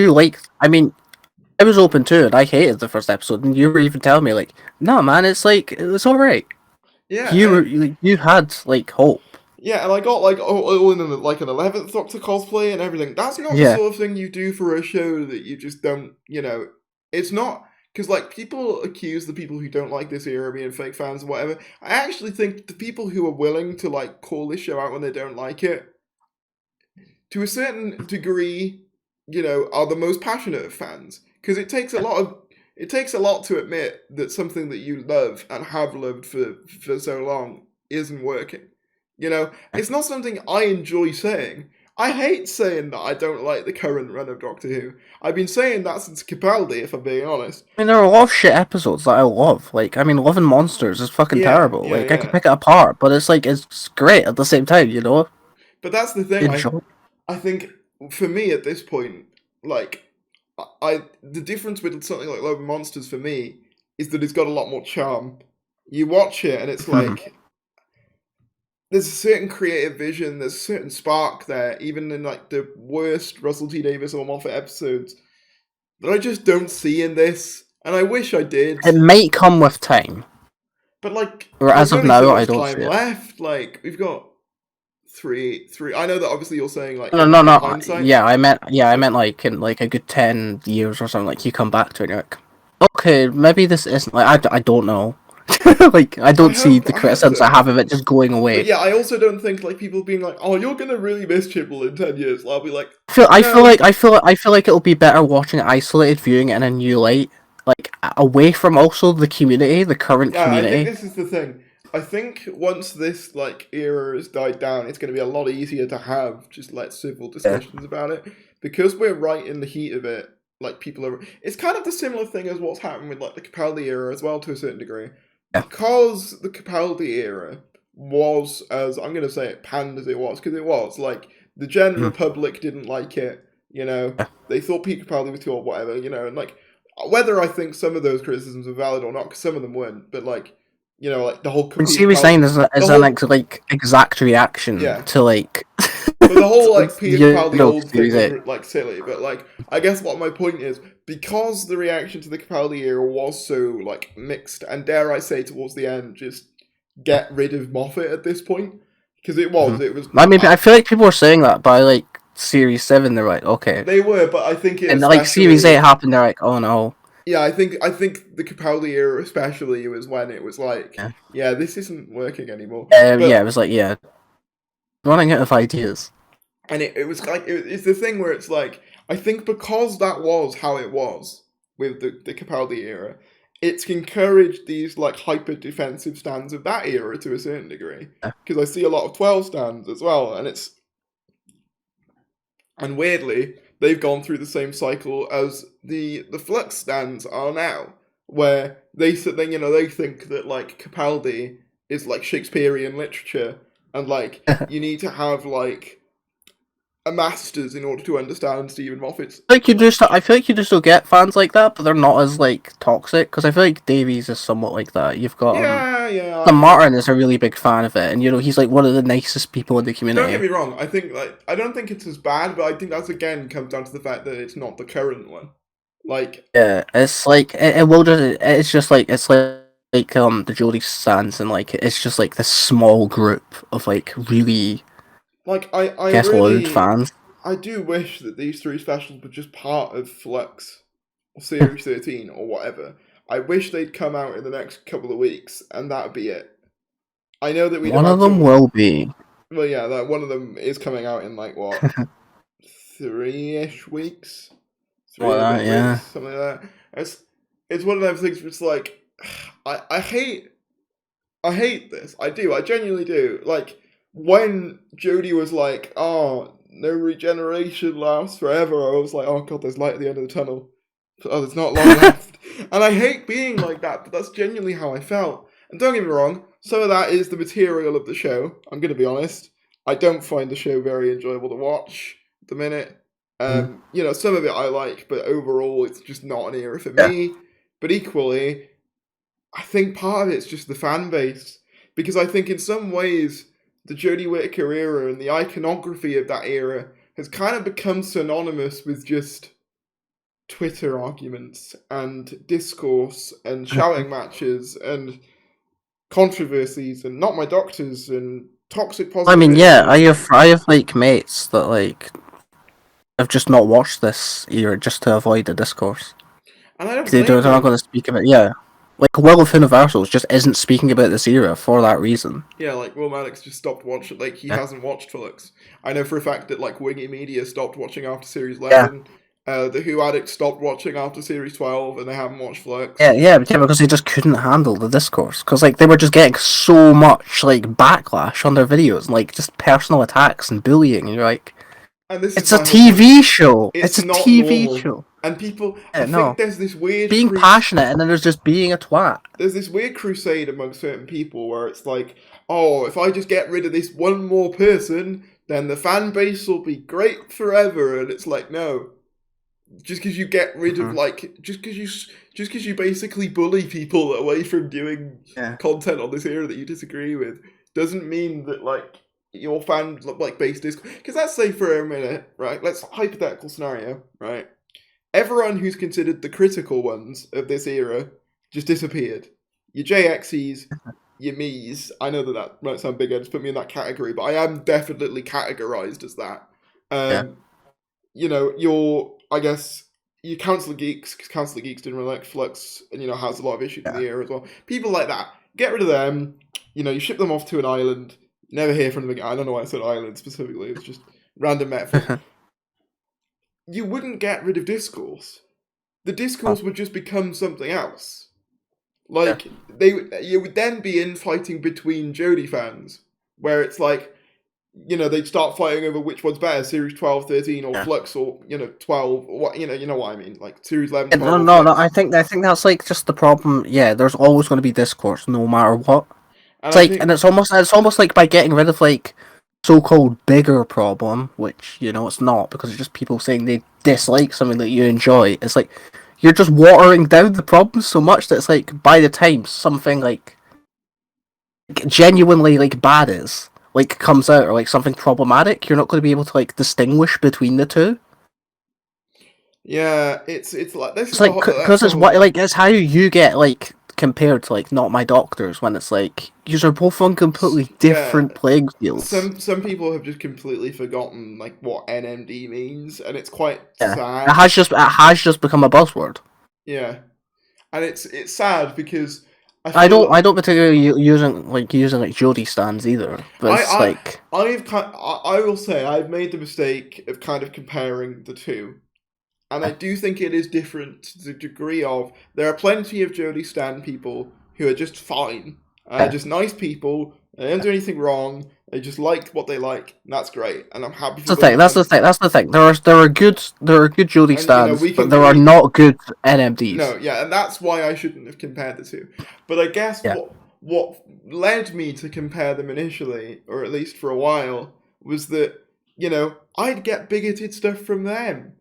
Like, I was open too, and I hated the first episode, and you were even telling me like, no, man, it's all right. Yeah, you had like hope. Yeah, and I got like all in like an 11th Doctor cosplay and everything. That's not the sort of thing you do for a show that you just don't, you know. It's not, because like people accuse the people who don't like this era of being fake fans or whatever. I actually think the people who are willing to like call this show out when they don't like it, to a certain degree, you know, are the most passionate of fans. Because it takes a lot to admit that something that you love and have loved for so long isn't working. You know, it's not something I enjoy saying. I hate saying that I don't like the current run of Doctor Who. I've been saying that since Capaldi, if I'm being honest. I mean, there are a lot of shit episodes that I love. Like, I mean, Love and Monsters is fucking terrible. I can pick it apart, but it's like, it's great at the same time, you know? But that's the thing. I think, for me at this point, like, the difference with something like Love and Monsters for me is that it's got a lot more charm. You watch it and it's like... There's a certain creative vision, there's a certain spark there, even in like the worst Russell T Davies or Moffat episodes, that I just don't see in this, and I wish I did. It might come with time. But like, or as of now, I don't see it. Left, like, we've got three. I know that obviously you're saying like no. Yeah, I meant like in like a good 10 years or something. Like you come back to it, and you're like, okay, maybe this isn't like I don't know. Like I don't see the criticisms I have of it just going away. But yeah, I also don't think like people being like, "Oh, you're gonna really miss Chibble in 10 years." I'll be like, I feel like it'll be better watching it isolated, viewing it in a new light, like away from also the community, the current community. I think this is the thing. I think once this like era has died down, it's going to be a lot easier to have just like civil discussions about it, because we're right in the heat of it. Like people are. It's kind of the similar thing as what's happened with like the Capaldi era as well, to a certain degree. Because the Capaldi era was, as I'm going to say it, panned as it was, because it was, like, the general public didn't like it, you know, they thought Pete Capaldi was too old, whatever, you know, and, like, whether I think some of those criticisms are valid or not, because some of them weren't, but like, you know, like the whole Series 9 is an exact reaction to like. But the whole like Peter Capaldi old thing Series was like silly. But like, I guess what my point is, because the reaction to the Capaldi era was so like mixed, and dare I say towards the end, just get rid of Moffat at this point, because it was. I mean, I feel like people were saying that by like Series 7. They're like, okay, they were, but I think and like Series 8 happened. They're like, oh no. Yeah, I think the Capaldi era especially was when it was like, yeah this isn't working anymore. Yeah, it was like, yeah, running out of ideas. And it was like, it's the thing where it's like, I think because that was how it was with the Capaldi era, it's encouraged these like hyper defensive stands of that era to a certain degree. Because I see a lot of 12 stands as well, and weirdly, they've gone through the same cycle as the Flux stands are now, where they think that like Capaldi is like Shakespearean literature, and like you need to have like a master's in order to understand Stephen Moffat's. I feel like you just don't get fans like that, but they're not as like toxic, because I feel like Davies is somewhat like that. You've got Martin is a really big fan of it, and he's like one of the nicest people in the community. Don't get me wrong. I think like I don't think it's as bad, but I think that's again comes down to the fact that it's not the current one. Like it's like it's just like the Jodie stands, and like it's just like this small group of like really. Like, I guess really, load fans. I do wish that these 3 specials were just part of Flux, or Series 13, or whatever. I wish they'd come out in the next couple of weeks, and that'd be it. I know that one of them will be. Well, yeah, that one of them is coming out in, like, what, 3-ish weeks? 3 weeks, something like that. It's one of those things where it's like, I hate this. I do, I genuinely do. Like, when Jodie was like, oh, no regeneration lasts forever, I was like, oh god, there's light at the end of the tunnel. Oh, there's not long left. And I hate being like that, but that's genuinely how I felt. And don't get me wrong, some of that is the material of the show, I'm going to be honest. I don't find the show very enjoyable to watch at the minute. Some of it I like, but overall it's just not an era for me. But equally, I think part of it's just the fan base. Because I think in some ways, the Jodie Whittaker era and the iconography of that era has kind of become synonymous with just Twitter arguments and discourse and shouting matches and controversies and not my doctors and toxic positivity. I mean, yeah, I have like mates that like have just not watched this era just to avoid the discourse. And I don't. They're not going to speak of it. Yeah. Like, Will of Universals just isn't speaking about this era for that reason. Yeah, like, Will Maddox just stopped watching, like, he hasn't watched Flux. I know for a fact that, like, Wingy Media stopped watching after Series 11. The Who Addicts stopped watching after Series 12, and they haven't watched Flux. Yeah, because they just couldn't handle the discourse. Because, like, they were just getting so much, like, backlash on their videos, and, like, just personal attacks and bullying, and you're like... And this it's a TV show! It's a TV show! And people, I think there's this weird... Being passionate, and then there's just being a twat. There's this weird crusade among certain people where it's like, oh, if I just get rid of this one more person, then the fan base will be great forever. And it's like, no. Just because you get rid of, like... Just because you basically bully people away from doing content on this era that you disagree with, doesn't mean that, like, your fan, like, base discourse... Because let's say for a minute, right, let's hypothetical scenario, right? Everyone who's considered the critical ones of this era just disappeared. Your JXEs, your me's. I know that might sound big, just put me in that category, but I am definitely categorized as that. I guess, your Council Geeks, because Council Geeks didn't really like Flux, and, has a lot of issues in the era as well. People like that. Get rid of them. You ship them off to an island. Never hear from them again. I don't know why I said island specifically. It's just random metaphor. You wouldn't get rid of discourse. The discourse would just become something else. Like, you would then be infighting between Jodie fans, where it's like, they'd start fighting over which one's better, Series 12, 13, or Flux, or, 12, or what, you know what I mean, like, Series 11, 12, No, I think that's, like, just the problem. Yeah, there's always going to be discourse, no matter what. And it's almost like by getting rid of, like, so-called bigger problem, which, it's not, because it's just people saying they dislike something that you enjoy. It's like, you're just watering down the problem so much that it's like by the time something like genuinely like bad is like comes out or like something problematic, you're not going to be able to like distinguish between the two. Yeah, it's like this It's is the like that's because the it's what whole. like it's how you get like compared to like Not My Doctors when it's like these are both on completely Yeah, different playing fields. some people have just completely forgotten like what NMD means, and it's quite Yeah, sad. it has just become a buzzword. Yeah, and it's sad because I I feel don't particularly using like Jodie stands either, but it's I like I will say I've made the mistake of kind of comparing the two, and I do think it is different to the degree of there are plenty of Jodie Stan people who are just fine, yeah. just nice people. They don't do anything wrong. They just like what they like, and that's great. And I'm happy That's for the thing. them. That's the thing. That's the thing. There are good Jodie And you know stands, we but can there are we not good NMDs. no, yeah, and that's why I shouldn't have compared the two. But I guess Yeah. what led me to compare them initially, or at least for a while, was that I'd get bigoted stuff from them.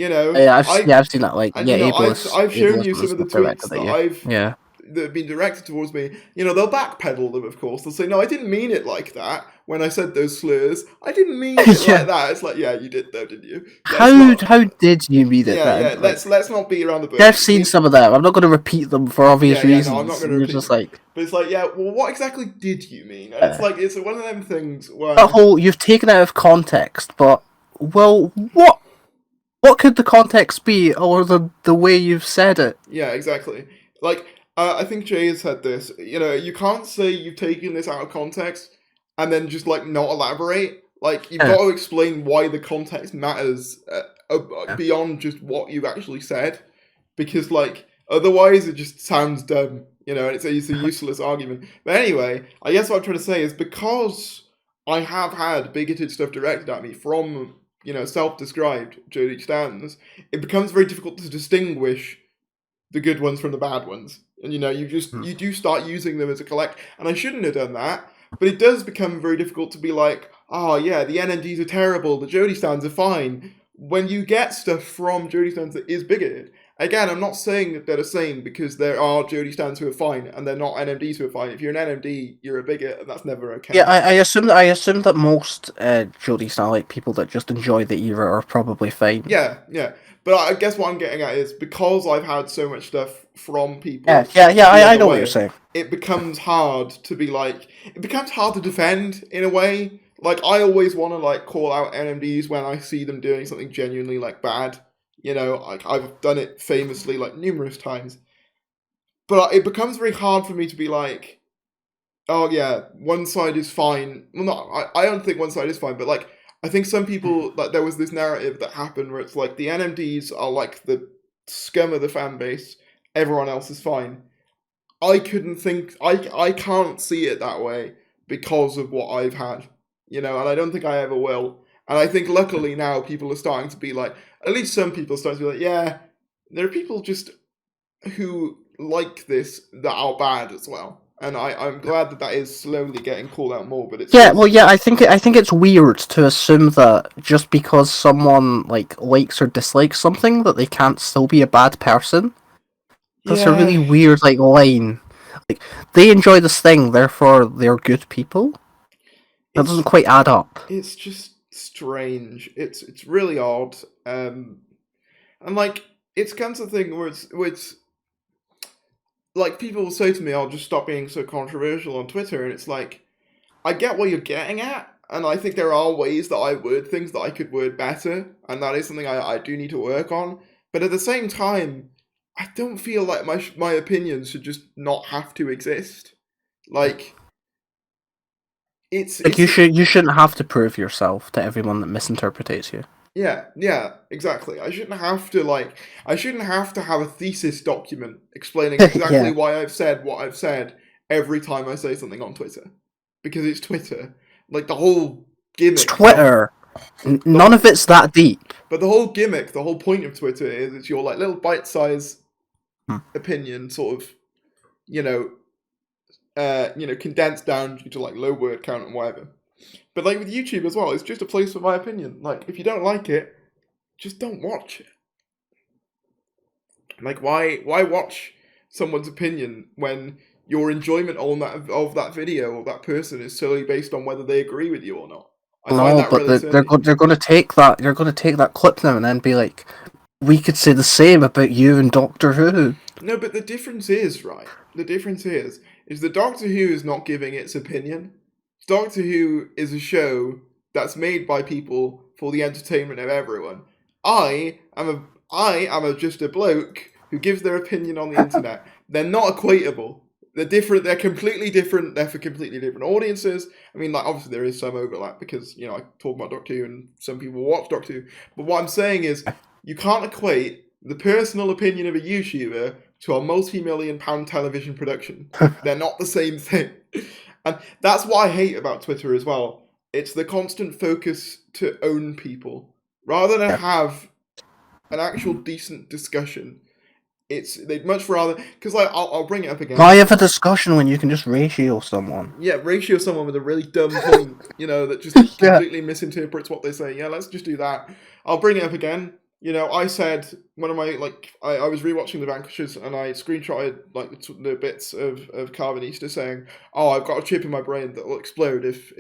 I've seen that. Like, And yeah, I've shown you ableism and some of the stuff directed tweets at you. Yeah. that have been directed towards me. They'll backpedal them, of course. They'll say, "No, I didn't mean it like that when I said those slurs. I didn't mean it Yeah. like that." It's like, yeah, you did though, didn't you? How did you mean it Yeah, yeah. then? Like, Let's not beat around the bush. I've seen some of them. I'm not going to repeat them for obvious No, I'm not reasons. going to You're repeat just them. like, But it's like, yeah, well, what exactly did you mean? And it's uh, like, it's one of them things where that whole you've taken it out of context, but well, what could the context be, or the way you've said it? yeah, exactly. Like, I think Jay has said this. You can't say you've taken this out of context and then just like not elaborate. Like, you've Yeah. got to explain why the context matters Yeah. beyond just what you've actually said, because like otherwise it just sounds dumb. And it's a useless argument. But anyway, I guess what I'm trying to say is because I have had bigoted stuff directed at me from self-described Jodie Stans, it becomes very difficult to distinguish the good ones from the bad ones. And you do start using them as a collect. And I shouldn't have done that, but it does become very difficult to be like, oh yeah, the NMDs are terrible, the Jodie Stans are fine. When you get stuff from Jodie Stans that is bigoted, again, I'm not saying that they're the same because there are Jodie Stans who are fine and they're not NMDs who are fine. If you're an NMD, you're a bigot, and that's never okay. Yeah, I assume that most Jodie style like people that just enjoy the era are probably fine. Yeah, yeah. But I guess what I'm getting at is because I've had so much stuff from people. Yeah. I know what you're saying. It becomes hard to be like. It becomes hard to defend in a way. Like I always want to like call out NMDs when I see them doing something genuinely like bad. Like I've done it famously like numerous times. But it becomes very hard for me to be like, oh yeah, one side is fine. Well, not I don't think one side is fine, but like I think some people like there was this narrative that happened where it's like the NMDs are like the scum of the fan base. Everyone else is fine. I can't see it that way because of what I've had, and I don't think I ever will. And I think luckily now people are starting to be like, at least some people are starting to be like, yeah, there are people just who like this that are bad as well. And I'm glad that is slowly getting called out more, but it's I think it's weird to assume that just because someone like likes or dislikes something that they can't still be a bad person. That's a really weird like line. Like they enjoy this thing, therefore they're good people. That doesn't quite add up. It's just strange. It's really odd. And like it's kind of thing where it's like people will say to me, "I'll just stop being so controversial on Twitter," and it's like, I get what you're getting at, and I think there are ways that I word things that I could word better, and that is something I do need to work on. But at the same time, I don't feel like my opinions should just not have to exist. Like, it's you shouldn't have to prove yourself to everyone that misinterprets you. Yeah, exactly. I shouldn't have to have a thesis document explaining exactly why I've said what I've said every time I say something on Twitter. Because it's Twitter. Like, the whole gimmick... It's Twitter! None of it's that deep. But the whole gimmick, the whole point of Twitter is it's your, like, little bite-sized opinion, sort of, condensed down to, like, low word count and whatever. But like with YouTube as well, it's just a place for my opinion. Like, if you don't like it, just don't watch it. Like, why watch someone's opinion when your enjoyment of that video or that person is solely based on whether they agree with you or not? I find that but really they're silly. they're going to take that. You're going to take that clip now and then be like, we could say the same about you and Doctor Who. No, but the difference is, right? The difference is the Doctor Who is not giving its opinion. Doctor Who is a show that's made by people for the entertainment of everyone. I am just a bloke who gives their opinion on the internet. They're not equatable. They're different. They're completely different. They're for completely different audiences. I mean, like, obviously there is some overlap because, you know, I talk about Doctor Who and some people watch Doctor Who. But what I'm saying is, you can't equate the personal opinion of a YouTuber to a multi-million-pound television production. They're not the same thing. And that's what I hate about Twitter as well. It's the constant focus to own people. Rather than have an actual decent discussion, they'd much rather... Because, like, I'll bring it up again. Why have a discussion when you can just ratio someone? Yeah, ratio someone with a really dumb point, you know, that just completely misinterprets what they say. Yeah, let's just do that. I'll bring it up again. You know, I said one of my, like, I was rewatching The Vanquishers and I screenshotted, like, the bits of Carvanista saying, oh, I've got a chip in my brain that will explode if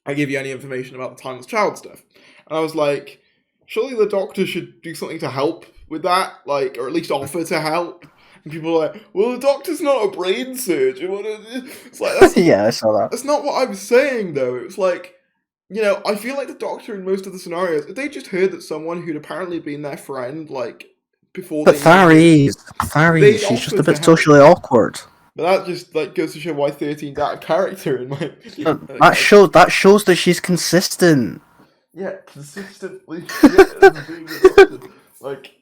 I give you any information about the Timeless Child stuff. And I was like, surely the Doctor should do something to help with that, like, or at least offer to help. And people are like, well, the Doctor's not a brain surgeon. It's like, that's, yeah, I saw that. That's not what I was saying, though. It was like, you know, I feel like the Doctor in most of the scenarios, if they just heard that someone who'd apparently been their friend, like, before but Faris, she's just a bit socially awkward. But that just, like, goes to show why 13's out of character in my opinion. That shows that she's consistent. Yeah, consistently shit. Like,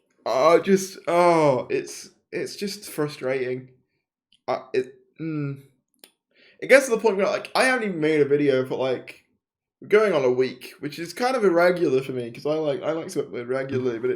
it's just frustrating. It gets to the point where, like, I haven't even made a video for, like, going on a week, which is kind of irregular for me because I like to upload regularly, but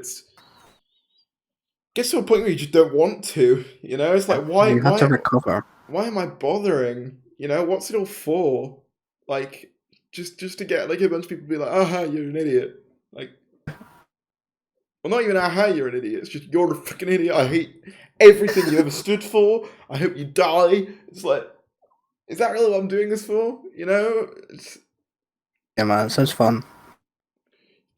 gets to a point where you just don't want to. You know, it's like why? You have to recover. Why am I bothering? You know, what's it all for? Like, just to get like a bunch of people be like, aha, you're an idiot. Like, well, not even aha, you're an idiot. It's just you're a fucking idiot. I hate everything you ever stood for. I hope you die. It's like, is that really what I'm doing this for? You know. Yeah, man, it sounds fun.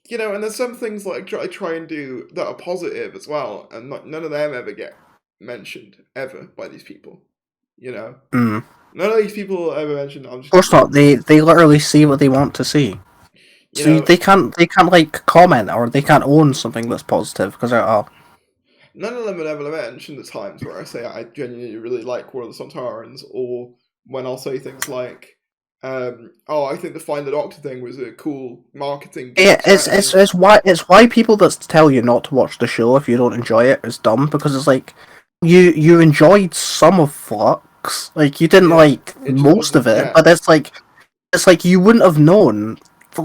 You know, and there's some things like I try and do that are positive as well, and none of them ever get mentioned, ever, by these people. You know? None of these people ever mentioned... Of course not, they literally see what they want to see. So they can't like, comment, or they can't own something that's positive, because they're, None of them would ever mention the times where I say I genuinely really like War of the Sontarans, or when I'll say things like, I think the Find the Doctor thing was a cool marketing. Yeah, it's why people that tell you not to watch the show if you don't enjoy it is dumb, because it's like you enjoyed some of Flux, like you didn't like most of it, but it's like you wouldn't have known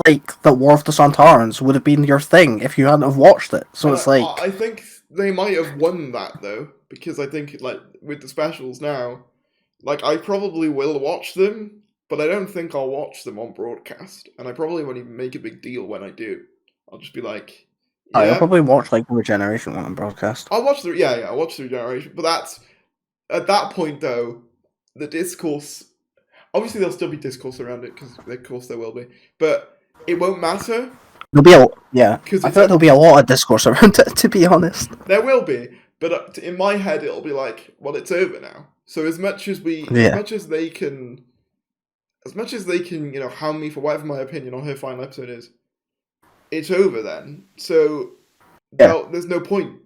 like that War of the Sontarans would have been your thing if you hadn't have watched it. So it's like I think they might have won that though, because I think like with the specials now, like I probably will watch them. But I don't think I'll watch them on broadcast, and I probably won't even make a big deal when I do. I'll just be like, yeah. I'll probably watch like the Regeneration one on broadcast. I'll watch I'll watch the Regeneration, but that's at that point though, the discourse. Obviously, there'll still be discourse around it because, of course, there will be, but it won't matter. There'll be I feel like there'll be a lot of discourse around it. To be honest, there will be, but in my head, it'll be like, well, it's over now. So as much as they can. As much as they can, you know, hound me for whatever my opinion on her final episode is, it's over then. So there's no point,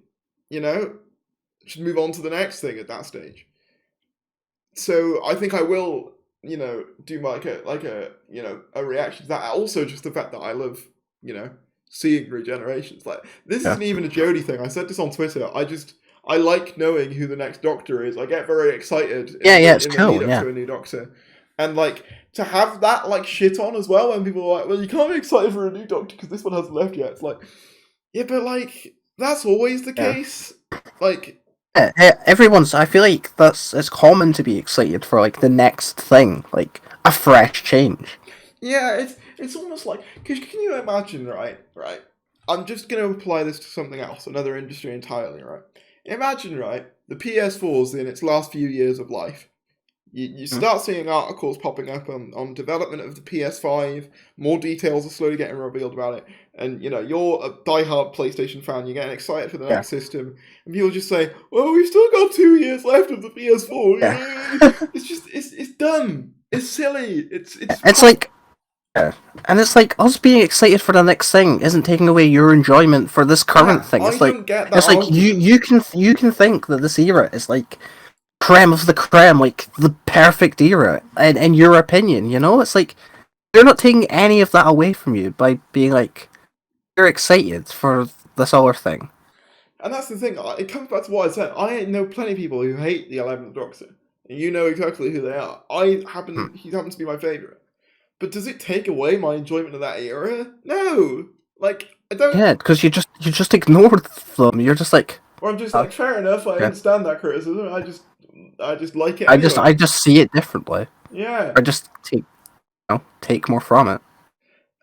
you know? Just move on to the next thing at that stage. So I think I will, you know, do like a reaction to that. Also, just the fact that I love, you know, seeing regenerations. Like, this isn't even a Jodie thing. I said this on Twitter. I like knowing who the next Doctor is. I get very excited. It's cool. To a new Doctor. And, like, to have that, like, shit on as well, when people are like, well, you can't be excited for a new Doctor because this one hasn't left yet. It's like, yeah, but, like, that's always the case. Like... I feel like it's common to be excited for, like, the next thing. Like, a fresh change. Yeah, it's almost like... Because can you imagine, right? I'm just going to apply this to something else, another industry entirely, right? Imagine, right, the PS4's in its last few years of life. You start seeing articles popping up on development of the PS5. More details are slowly getting revealed about it. And, you're a diehard PlayStation fan. You're getting excited for the next system. And people just say, well, we've still got 2 years left of the PS4. Yeah. It's just, it's dumb. It's silly. It's like... Yeah. And it's like, us being excited for the next thing isn't taking away your enjoyment for this current thing. It's like, don't get that it's like argument. you can think that this era is like creme of the creme, like the perfect era, in your opinion, It's like, they're not taking any of that away from you by being like, you're excited for this other thing. And that's the thing, it comes back to what I said. I know plenty of people who hate the 11th Doctor. And you know exactly who they are. He happens to be my favourite. But does it take away my enjoyment of that era? No! Like, I don't... Yeah, because you just ignored them. You're just like... Or I'm just like, fair enough, I understand that criticism, I just like it anyway. I just see it differently. Yeah. I just take more from it.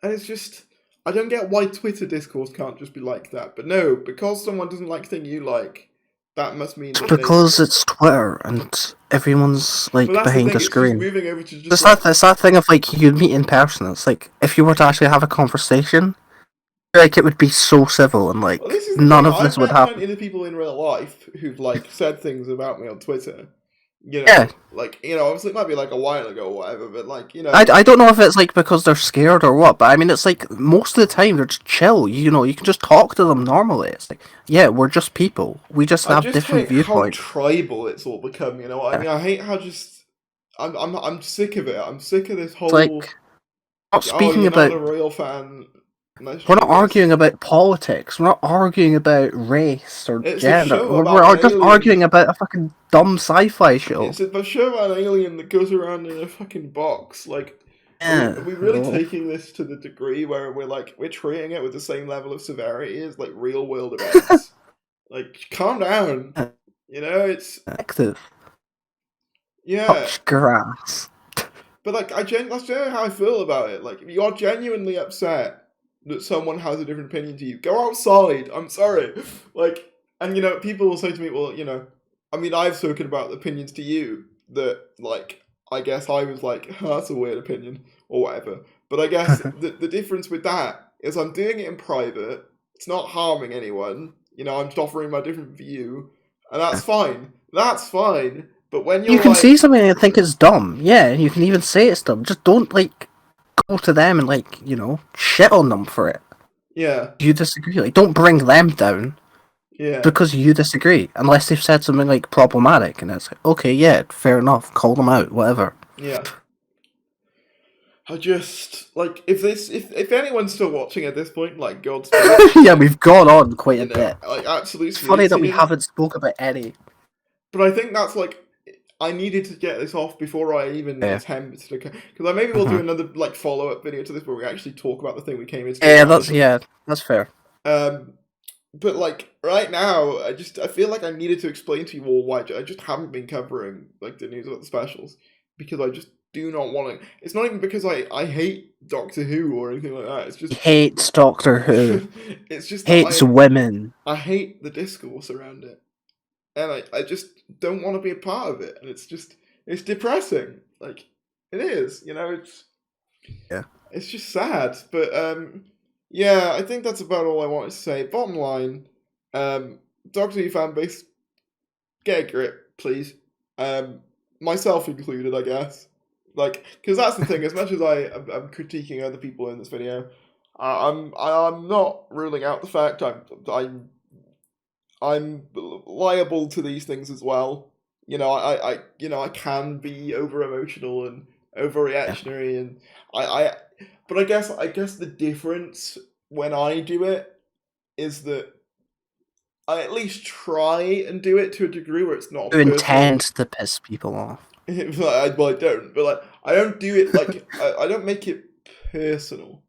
And it's just... I don't get why Twitter discourse can't just be like that. But no, because someone doesn't like the thing you like, that must mean... It's because it's Twitter, and everyone's, like, behind the screen. It's moving over to just... It's that thing of, like, you'd meet in person. It's like, if you were to actually have a conversation, like, it would be so civil, and, like, none of this would happen. I've met plenty of people in real life who've, like, said things about me on Twitter. Obviously it might be like a while ago or whatever, but like, I don't know if it's like because they're scared or what, but I mean, it's like most of the time they're just chill. You can just talk to them normally. It's like, yeah, we're just people. We just have different viewpoints. How tribal it's all become, I mean, I hate how just I'm sick of it. I'm sick of this whole like not speaking about a royal fan. We're not arguing about politics. We're not arguing about race or gender. We're just arguing about a fucking dumb sci-fi show. It's a show about an alien that goes around in a fucking box. Like, are we really taking this to the degree where we're treating it with the same level of severity as like real world events? Like, calm down. It's active. Yeah. Touch grass. But like, that's generally how I feel about it. Like, if you are genuinely upset that someone has a different opinion to you, go outside. I'm sorry. Like, and people will say to me, well, I mean, I've spoken about opinions to you that, like, I guess I was like, that's a weird opinion or whatever. But I guess the difference with that is I'm doing it in private. It's not harming anyone. I'm just offering my different view, and that's fine. That's fine. But when you can see something and think it's dumb, yeah, you can even say it's dumb. Just don't like go to them and like shit on them for it. Yeah. You disagree. Like, don't bring them down. Yeah. Because you disagree, unless they've said something like problematic, and it's like, okay, yeah, fair enough, call them out, whatever. Yeah. I just like if anyone's still watching at this point, like Godspeed. Yeah, we've gone on quite a bit. Like, absolutely. It's funny that we haven't spoke about any. But I think that's like I needed to get this off before I even attempt to, because maybe we'll do another like follow-up video to this where we actually talk about the thing we came into. That's fair. But like right now, I feel like I needed to explain to you all why I just haven't been covering like the news about the specials, because I just do not want to. It's not even because I hate Doctor Who or anything like that. It's just hates Doctor Who. It's just hates women. I hate the discourse around it. And I just don't want to be a part of it. And it's depressing. Like, it is, it's just sad. But, yeah, I think that's about all I wanted to say. Bottom line, Doctor Who fan base, get a grip, please. Myself included, I guess. Like, because that's the thing, as much as I'm critiquing other people in this video, I'm not ruling out the fact I'm liable to these things as well. I can be over emotional and overreactionary, and but I guess the difference when I do it is that I at least try and do it to a degree where it's not. You intend to piss people off. I don't, but like I don't do it like I don't make it personal.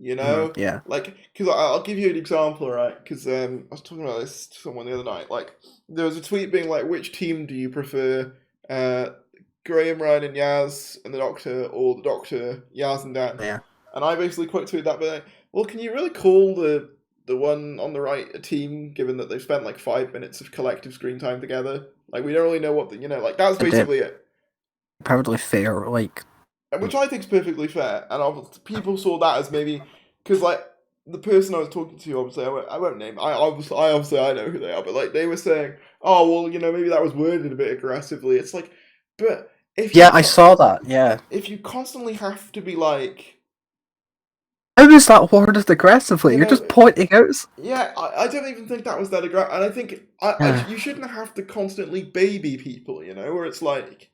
Yeah. Like, because I'll give you an example, right? Because I was talking about this to someone the other night. Like, there was a tweet being like, which team do you prefer? Graham, Ryan, and Yaz, and the Doctor, or the Doctor, Yaz, and Dan? Yeah. And I basically quote tweeted that, but like, well, can you really call the the one on the right a team, given that they've spent like 5 minutes of collective screen time together? Like, we don't really know what like, that's basically it. Perfectly fair, like... Which I think is perfectly fair, and people saw that as maybe... Because, like, the person I was talking to, obviously, I won't name... I know who they are, but, like, they were saying, oh, well, maybe that was worded a bit aggressively. It's like, but if yeah, I saw that, yeah. If you constantly have to be like... How is that worded aggressively? You're just pointing out... Yeah, I don't even think that was that aggressive. And I think you shouldn't have to constantly baby people, where it's like...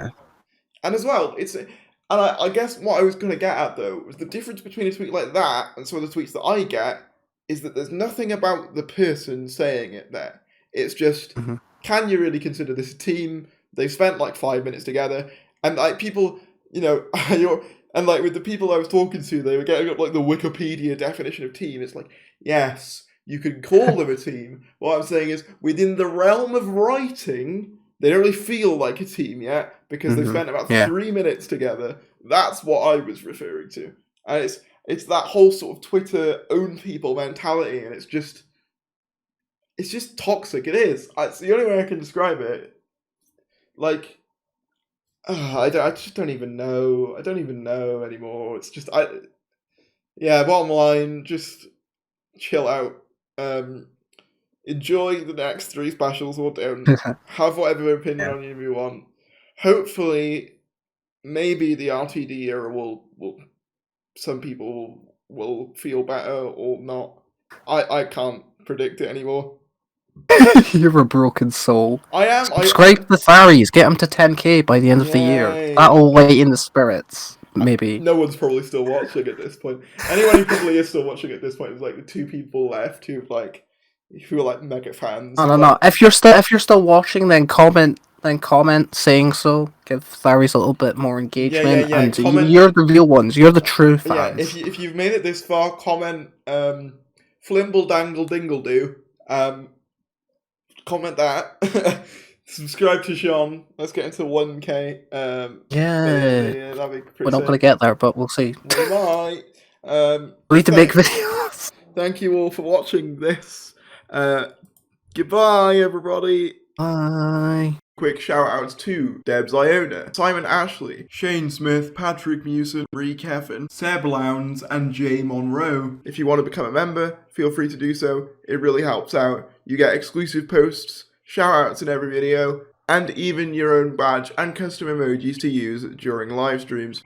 And as well, and I guess what I was going to get at, though, was the difference between a tweet like that and some of the tweets that I get is that there's nothing about the person saying it there. It's just, can you really consider this a team? They've spent like 5 minutes together, and like people, and like with the people I was talking to, they were getting up like the Wikipedia definition of team. It's like, yes, you could call them a team. What I'm saying is, within the realm of writing, they don't really feel like a team yet because they've spent about 3 minutes together. That's what I was referring to, and it's that whole sort of Twitter own people mentality, and it's just toxic. It is. It's the only way I can describe it. Like, I just don't even know. I don't even know anymore. It's just bottom line, just chill out. Enjoy the next 3 specials or don't. Have whatever opinion on you want. Hopefully, maybe the RTD era will some people will feel better or not. I can't predict it anymore. You're a broken soul. I am. Subscribe to the Faries. Get them to 10k by the end of the year. That'll lighten the spirits. Maybe. No one's probably still watching at this point. Anyone who probably is still watching at this point is like the 2 people left who are like mega fans. No. If you're still watching, then comment saying so. Give Faries a little bit more engagement. Yeah. And you're the real ones. You're the true fans. Yeah. If you've made it this far, comment Flimble Dangle Dingle Do. Comment that. Subscribe to Sean. Let's get into 1k. That'd be pretty We're not going to get there, but we'll see. We might. We need to make videos. Thank you all for watching this. Goodbye, everybody. Bye. Quick shout outs to Debs Iona, Simon Ashley, Shane Smith, Patrick Mewson, Ree Kevin, Seb Lowndes, and Jay Monroe. If you want to become a member, feel free to do so. It really helps out. You get exclusive posts, shout outs in every video, and even your own badge and custom emojis to use during live streams.